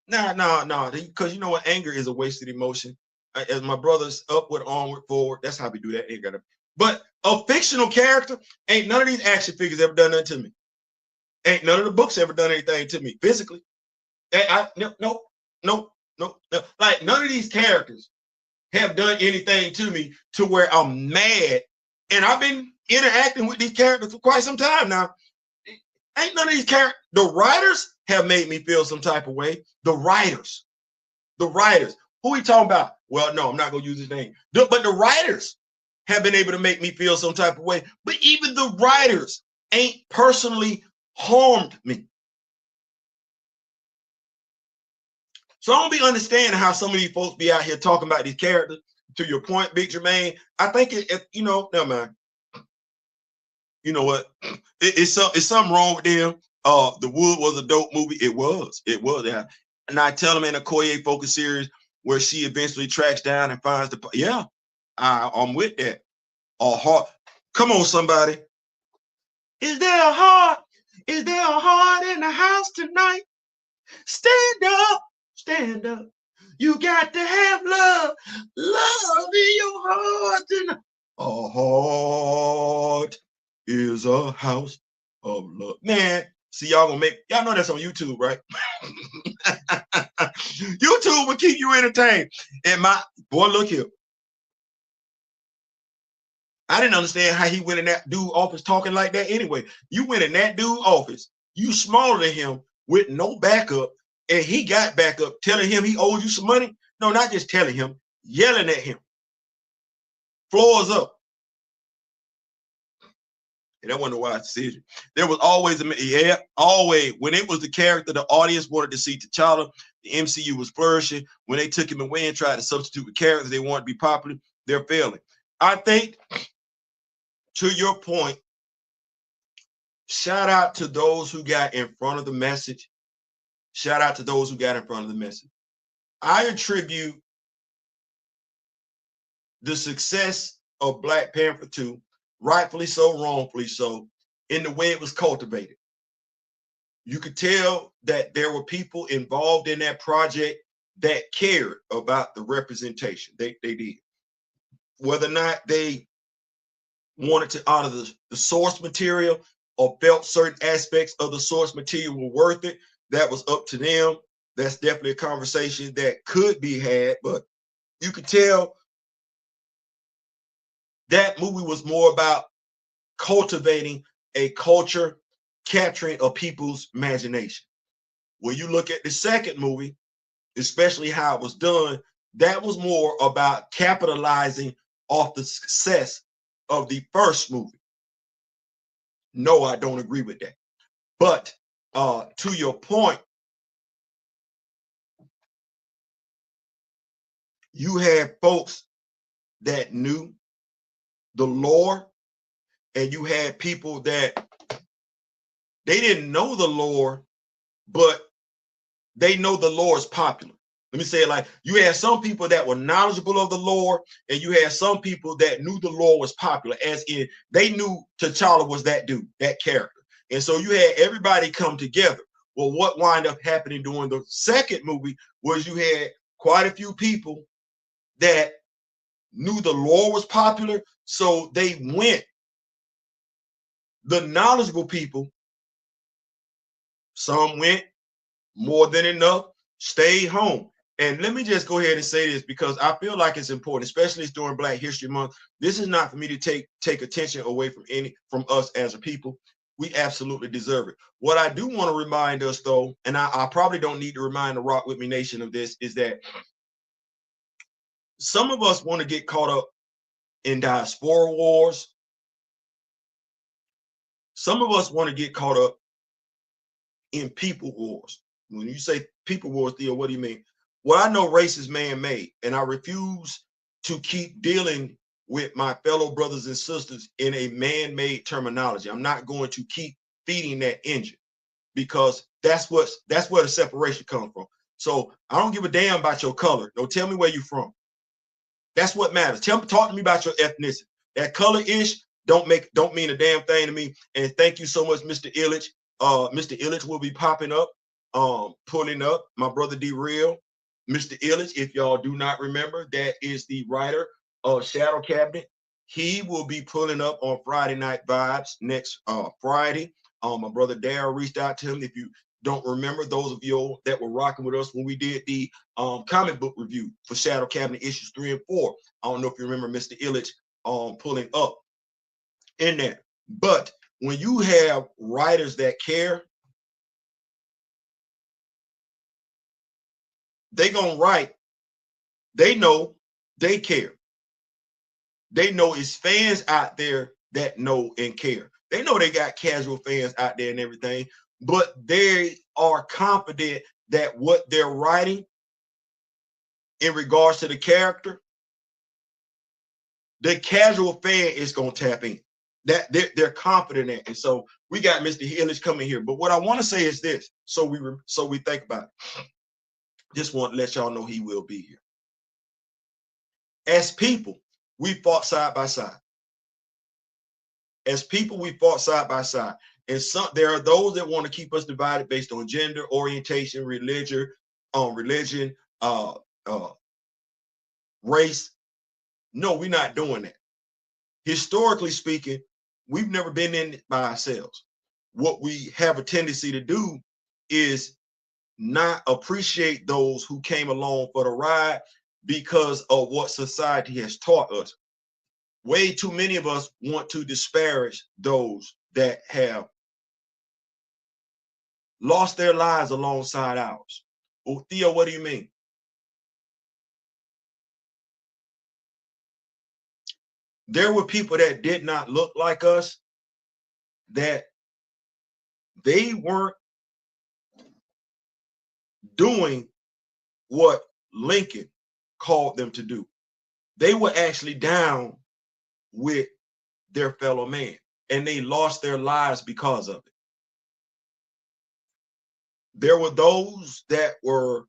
Nah. Because you know what? Anger is a wasted emotion. As my brother's upward, onward, forward. That's how we do that. Ain't gotta. But a fictional character, ain't none of these action figures ever done nothing to me. Ain't none of the books ever done anything to me physically. No. Like none of these characters have done anything to me to where I'm mad. And I've been interacting with these characters for quite some time now. Ain't none of these characters. The writers have made me feel some type of way. The writers. Who are we talking about? Well, no, I'm not gonna use his name. But the writers have been able to make me feel some type of way. But even the writers ain't personally harmed me. So I don't be understanding how some of these folks be out here talking about these characters. To your point, Big Jermaine, I think you know, never mind. You know what? It's something wrong with them. The Wood was a dope movie. It was. Yeah. And I tell them in a Okoye focus series where she eventually tracks down and finds the. Yeah, I'm with that. A heart. Come on, somebody. Is there a heart? Is there a heart in the house tonight? Stand up. Stand up. You got to have love in your heart tonight. A heart is a house of love. Man, see, y'all know that's on YouTube, right? YouTube will keep you entertained. And my boy, look here. I didn't understand how he went in that dude office talking like that anyway. You went in that dude office, you smaller than him with no backup, and he got back up telling him he owed you some money. No, not just telling him, yelling at him. Floors up. And that wasn't a wise decision. There was always always when it was the character the audience wanted to see T'Challa, the MCU was flourishing. When they took him away and tried to substitute with characters they wanted to be popular, they're failing. I think, to your point, shout out to those who got in front of the message. Shout out to those who got in front of the message. I attribute the success of Black Panther 2 rightfully so, wrongfully so, in the way it was cultivated. You could tell that there were people involved in that project that cared about the representation. They did. Whether or not they wanted to honor the source material or felt certain aspects of the source material were worth it, that was up to them. That's definitely a conversation that could be had, but you could tell that movie was more about cultivating a culture, capturing a people's imagination. When you look at the second movie, especially how it was done, that was more about capitalizing off the success of the first movie. No, I don't agree with that. But to your point, you had folks that knew the lore, and you had people that they didn't know the lore, but they know the lore is popular. Let me say it like, you had some people that were knowledgeable of the lore, and you had some people that knew the lore was popular, as in they knew T'Challa was that dude, that character. And so you had everybody come together. Well, what wound up happening during the second movie was you had quite a few people that knew the lore was popular, so they went. The knowledgeable people, some went, more than enough, stayed home. And let me just go ahead and say this, because I feel like it's important, especially during Black History Month. This is not for me to take attention away from us as a people. We absolutely deserve it. What I do want to remind us, though, and I probably don't need to remind the Rock With Me Nation of this, is that some of us want to get caught up in diaspora wars. Some of us want to get caught up in people wars. When you say people wars, Theo, what do you mean? Well, I know race is man-made, and I refuse to keep dealing with my fellow brothers and sisters in a man-made terminology. I'm not going to keep feeding that engine, because that's where the separation comes from. So I don't give a damn about your color. Don't tell me where you're from. That's what matters. Talk to me about your ethnicity. That color-ish don't mean a damn thing to me. And thank you so much, Mr. Illich. Mr. Illich will be popping up, pulling up. My brother D-Real, Mr. Illich, if y'all do not remember, that is the writer of Shadow Cabinet. He will be pulling up on Friday Night Vibes next Friday. My brother Darryl reached out to him. If you don't remember, those of you that were rocking with us when we did the comic book review for Shadow Cabinet issues 3 and 4. I don't know if you remember Mr. Illich pulling up in there. But when you have writers that care, they gonna write. They know, they care. They know it's fans out there that know and care. They know they got casual fans out there and everything, but they are confident that what they're writing in regards to the character, the casual fan is going to tap in. That they're confident in. And so we got Mr. Hillich coming here. But what I want to say is this, so we think about it. Just want to let y'all know he will be here. As people, we fought side by side. As people, we fought side by side. And there are those that want to keep us divided based on gender, orientation, religion, race. No, we're not doing that. Historically speaking, we've never been in it by ourselves. What we have a tendency to do is not appreciate those who came along for the ride because of what society has taught us. Way too many of us want to disparage those that have lost their lives alongside ours. Well, Theo, what do you mean? There were people that did not look like us, that they weren't doing what Lincoln called them to do. They were actually down with their fellow man, and they lost their lives because of it. There were those that were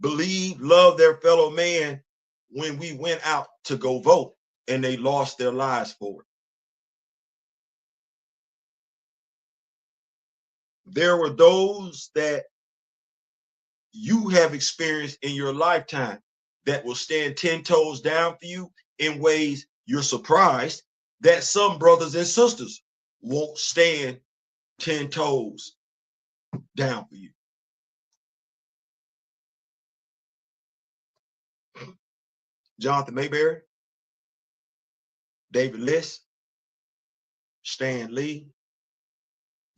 loved their fellow man when we went out to go vote, and they lost their lives for it. there were those that you have experienced in your lifetime that will stand 10 toes down for you in ways you're surprised that some brothers and sisters won't stand 10 toes down for you. Jonathan Mayberry, David Liss, Stan Lee,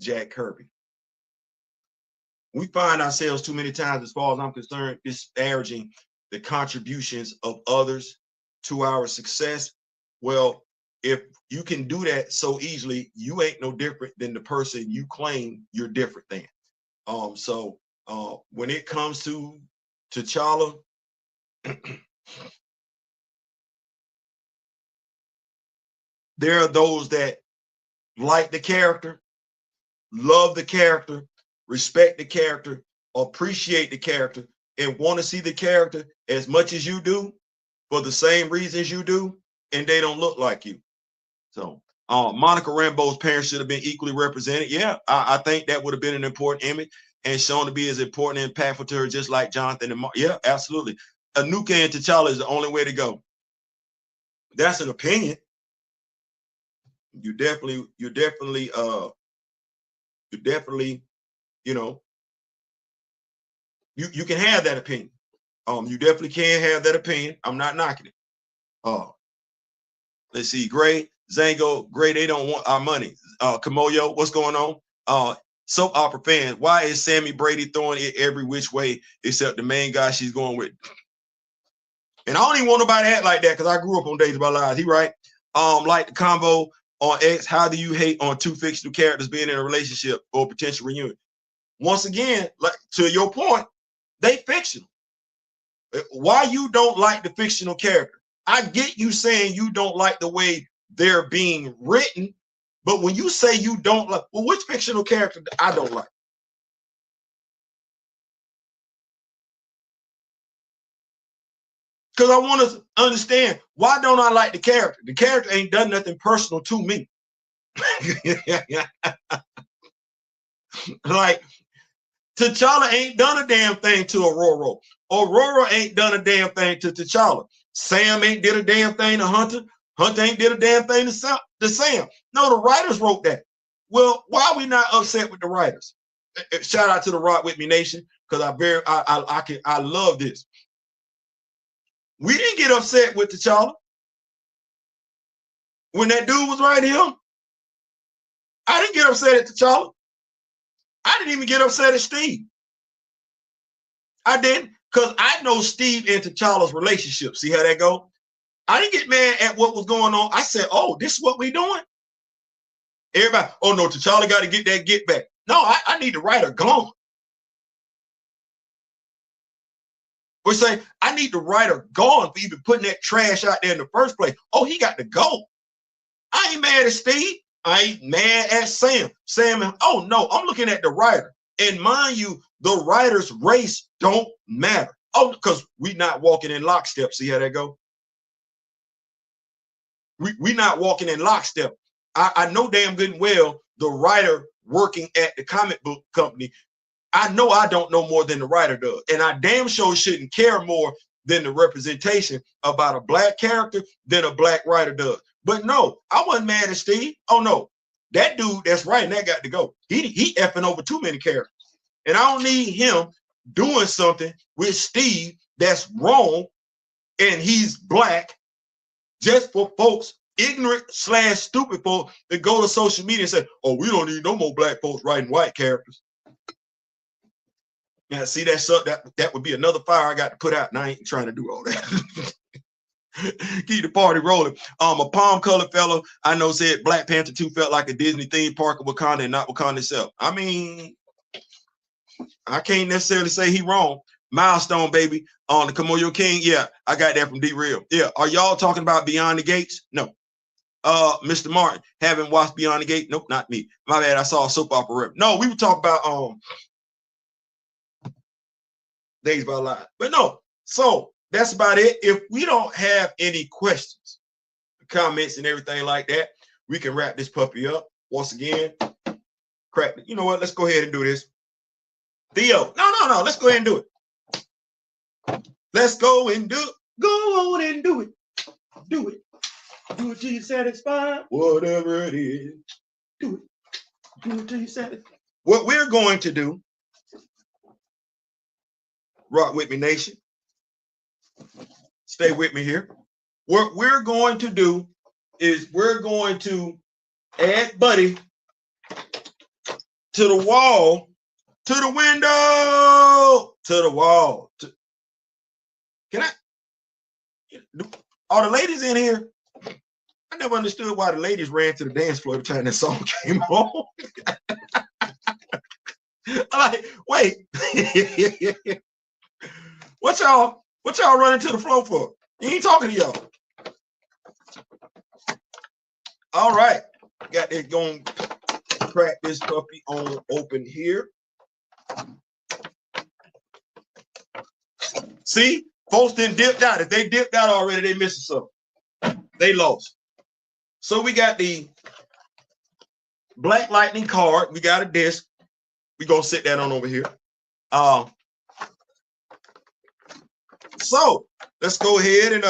Jack Kirby. We find ourselves too many times, as far as I'm concerned, disparaging the contributions of others to our success. Well, if you can do that so easily, you ain't no different than the person you claim you're different than. So when it comes to T'Challa, there are those that like the character, love the character, respect the character, appreciate the character, and want to see the character as much as you do for the same reasons you do, and they don't look like you. So Monica Rambeau's parents should have been equally represented. Yeah, I think that would have been an important image and shown to be as important and impactful to her, just like Jonathan and yeah, absolutely. Anuka and T'Challa is the only way to go. That's an opinion. You definitely, you know, you can have that opinion. You definitely can have that opinion. I'm not knocking it. Let's see, Gray, Zango, Gray, they don't want our money. Kamoyo, what's going on? Soap opera fans, why is Sammy Brady throwing it every which way except the main guy she's going with? And I don't even want nobody to act like that because I grew up on Days of Our Lives. He right. Like the combo on X, how do you hate on two fictional characters being in a relationship or potential reunion? Once again, like to your point, they fictional. Why you don't like the fictional character? I get you saying you don't like the way they're being written, but when you say you don't like, well, which fictional character I don't like? Because I want to understand, why don't I like the character? The character ain't done nothing personal to me. Like, T'Challa ain't done a damn thing to Aurora. Aurora ain't done a damn thing to T'Challa. Sam ain't did a damn thing to Hunter. Hunter ain't did a damn thing to Sam. No, the writers wrote that. Well, why are we not upset with the writers? Shout out to the Rock With Me Nation, because I love this. We didn't get upset with T'Challa when that dude was writing him. I didn't get upset at T'Challa. I didn't even get upset at Steve. I didn't, because I know Steve and T'Challa's relationship. See how that go? I didn't get mad at what was going on. I said, oh, this is what we doing? Everybody, oh no, T'Challa got to get that get back. No, I need the writer gone. Or say, I need the writer gone for even putting that trash out there in the first place. Oh, he got to go. I ain't mad at Steve. I ain't mad at Sam. Sam, oh no, I'm looking at the writer. And mind you, the writer's race don't matter. Oh, because we not walking in lockstep. See how that go? We not walking in lockstep. I know damn good and well the writer working at the comic book company, I know I don't know more than the writer does. And I damn sure shouldn't care more than the representation about a black character than a black writer does. But no, I wasn't mad at Steve. Oh no, that dude that's writing that got to go. He effing over too many characters. And I don't need him doing something with Steve that's wrong and he's black just for folks, ignorant / stupid folks that go to social media and say, oh, we don't need no more black folks writing white characters. Now, see, that would be another fire I got to put out, and I ain't trying to do all that. Keep the party rolling. A palm colored fellow I know said Black Panther 2 felt like a Disney theme park of Wakanda and not Wakanda itself. I mean, I can't necessarily say he wrong. Milestone, baby, on the Kamoyo King. Yeah, I got that from D Real. Yeah, are y'all talking about Beyond the Gates? No. Mr. Martin, haven't watched Beyond the Gate? Nope, not me. My bad. I saw a soap opera rep. No, we were talking about Days of Our Lives. But no, so that's about it. If we don't have any questions, comments, and everything like that, we can wrap this puppy up. Once again, crack it. You know what? Let's go ahead and do this. Theo, no. Let's go ahead and do it. Let's go and do it. Go on and do it. Do it. Do it till you're satisfied. Whatever it is. Do it. Do it till you're satisfied. What we're going to do, rock with me, nation. Stay with me here. What we're going to do is we're going to add Buddy to the wall, to the window, to the wall. Can I? Are the ladies in here? I never understood why the ladies ran to the dance floor every time that song came on. I'm like, wait. What y'all running to the floor for? You ain't talking to y'all. All right. Got it going. Crack this puppy on open here. See, folks didn't dip out. If they dipped out already, they missed something. They lost. So we got the Black Lightning card. We got a disc. We're gonna sit that on over here. So let's go ahead and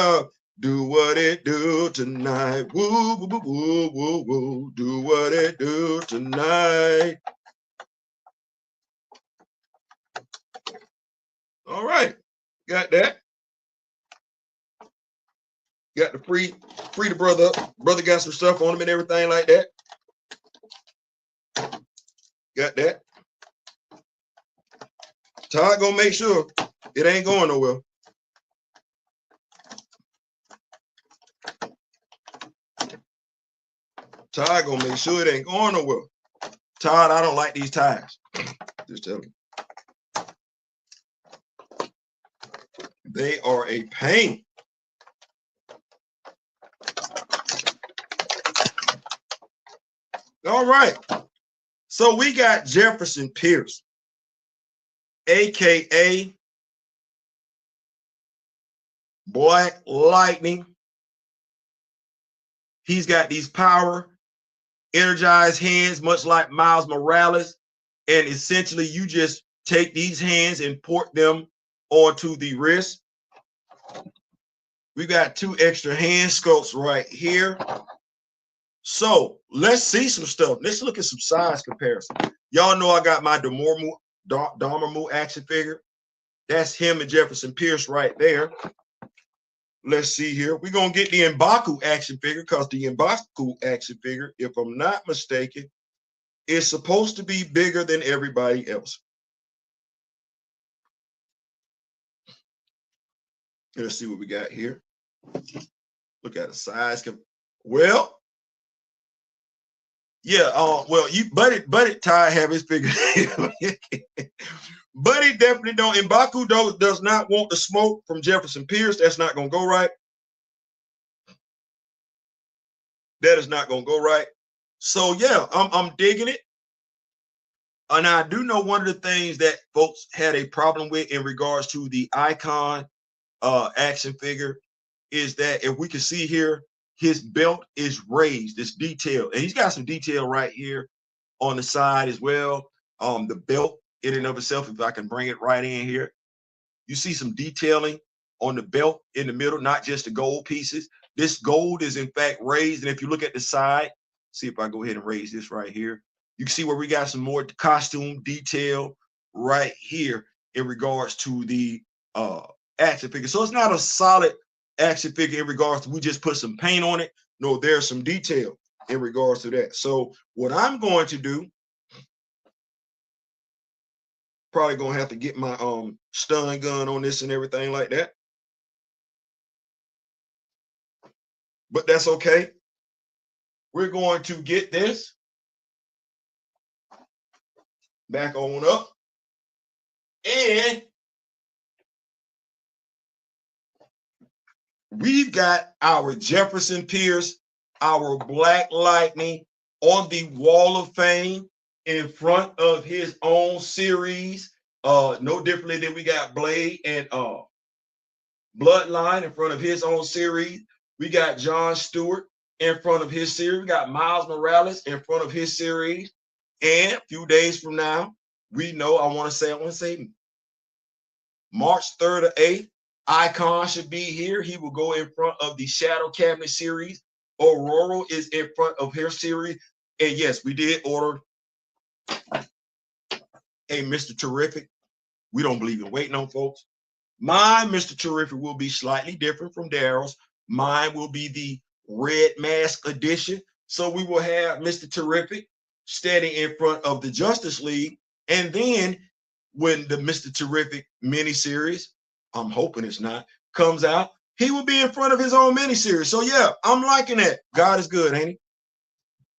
do what it do tonight. Woo, woo, woo, woo, woo, woo. Do what it do tonight. All right, got that. Got the free the brother up. Brother got some stuff on him and everything like that. Got that. Todd gonna make sure it ain't going nowhere. Todd gonna make sure it ain't going nowhere. Todd, I don't like these ties. Just tell him. They are a pain. All right. So we got Jefferson Pierce, aka Black Lightning. He's got these power, energized hands, much like Miles Morales. And essentially, you just take these hands and port them onto the wrist. We got 2 extra hand sculpts right here. So let's see some stuff. Let's look at some size comparison. Y'all know I got my Dormammu action figure. That's him and Jefferson Pierce right there. Let's see here. We're going to get the M'Baku action figure because the M'Baku action figure, if I'm not mistaken, is supposed to be bigger than everybody else. Let's see what we got here. Look at the size. Well, yeah, well, Buddy Ty have his figure. Buddy definitely don't. M'Baku does not want the smoke from Jefferson Pierce. That's not gonna go right. That is not gonna go right. So yeah, I'm digging it. And I do know one of the things that folks had a problem with in regards to the Icon action figure is that if we can see here, his belt is raised, it's detailed, and he's got some detail right here on the side as well. The belt in and of itself, if I can bring it right in here, you see some detailing on the belt in the middle, not just the gold pieces. This gold is in fact raised, and if you look at the side, see if I go ahead and raise this right here, you can see where we got some more costume detail right here in regards to the action figure. So it's not a solid action figure in regards to we just put some paint on it. No, there's some detail in regards to that. So what I'm going to do, probably gonna have to get my stun gun on this and everything like that, but that's okay. We're going to get this back on up, and we've got our Jefferson Pierce, our Black Lightning on the Wall of Fame in front of his own series. No differently than we got Blade and Bloodline in front of his own series. We got John Stewart in front of his series. We got Miles Morales in front of his series. And a few days from now, we know, I want to say March 3rd or 8th, Icon should be here. He will go in front of the Shadow Cabinet series. Aurora is in front of her series. And yes, we did order a Mr. Terrific. We don't believe in waiting on folks. My Mr. Terrific will be slightly different from Daryl's. Mine will be the red mask edition. So we will have Mr. Terrific standing in front of the Justice League. And then when the Mr. Terrific miniseries, I'm hoping it's not, comes out, he will be in front of his own miniseries. So yeah, I'm liking that. God is good, ain't he?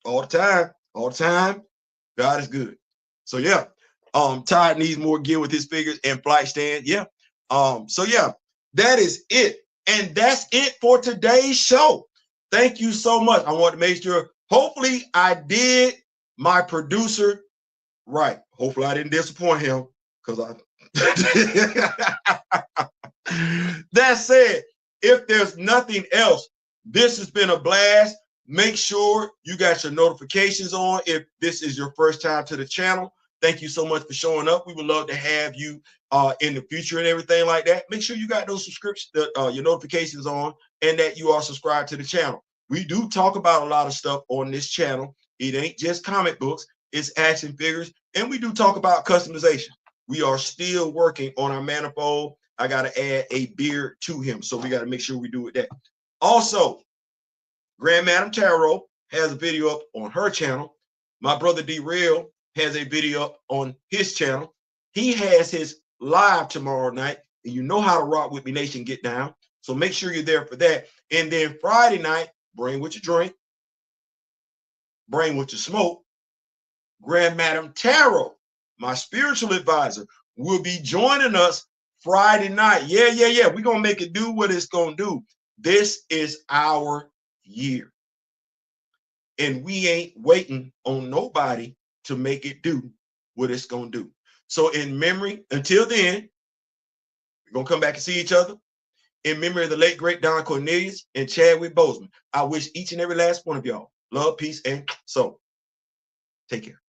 All the time, God is good. So yeah, Todd needs more gear with his figures and flight stand. Yeah. So yeah, that is it. And that's it for today's show. Thank you so much. I want to make sure, hopefully I did my producer right. Hopefully I didn't disappoint him, because that said, if there's nothing else, this has been a blast. Make sure you got your notifications on if this is your first time to the channel. Thank you so much for showing up. We would love to have you in the future and everything like that. Make sure you got those subscriptions, your notifications on, and that you are subscribed to the channel. We do talk about a lot of stuff on this channel. It ain't just comic books, it's action figures, and we do talk about customization. We are still working on our manifold. I got to add a beard to him, so we got to make sure we do it that. Also, Grand Madam Tarot has a video up on her channel. My brother D-Real has a video up on his channel. He has his live tomorrow night, and you know how to rock with me, Nation, get down. So make sure you're there for that. And then Friday night, bring what you drink, bring what you smoke. Grand Madam Tarot, my spiritual advisor, will be joining us Friday night. Yeah. We're going to make it do what it's going to do. This is our year. And we ain't waiting on nobody to make it do what it's going to do. So in memory, until then, we're going to come back and see each other. In memory of the late, great Don Cornelius and Chadwick Boseman, I wish each and every last one of y'all love, peace, and soul. Take care.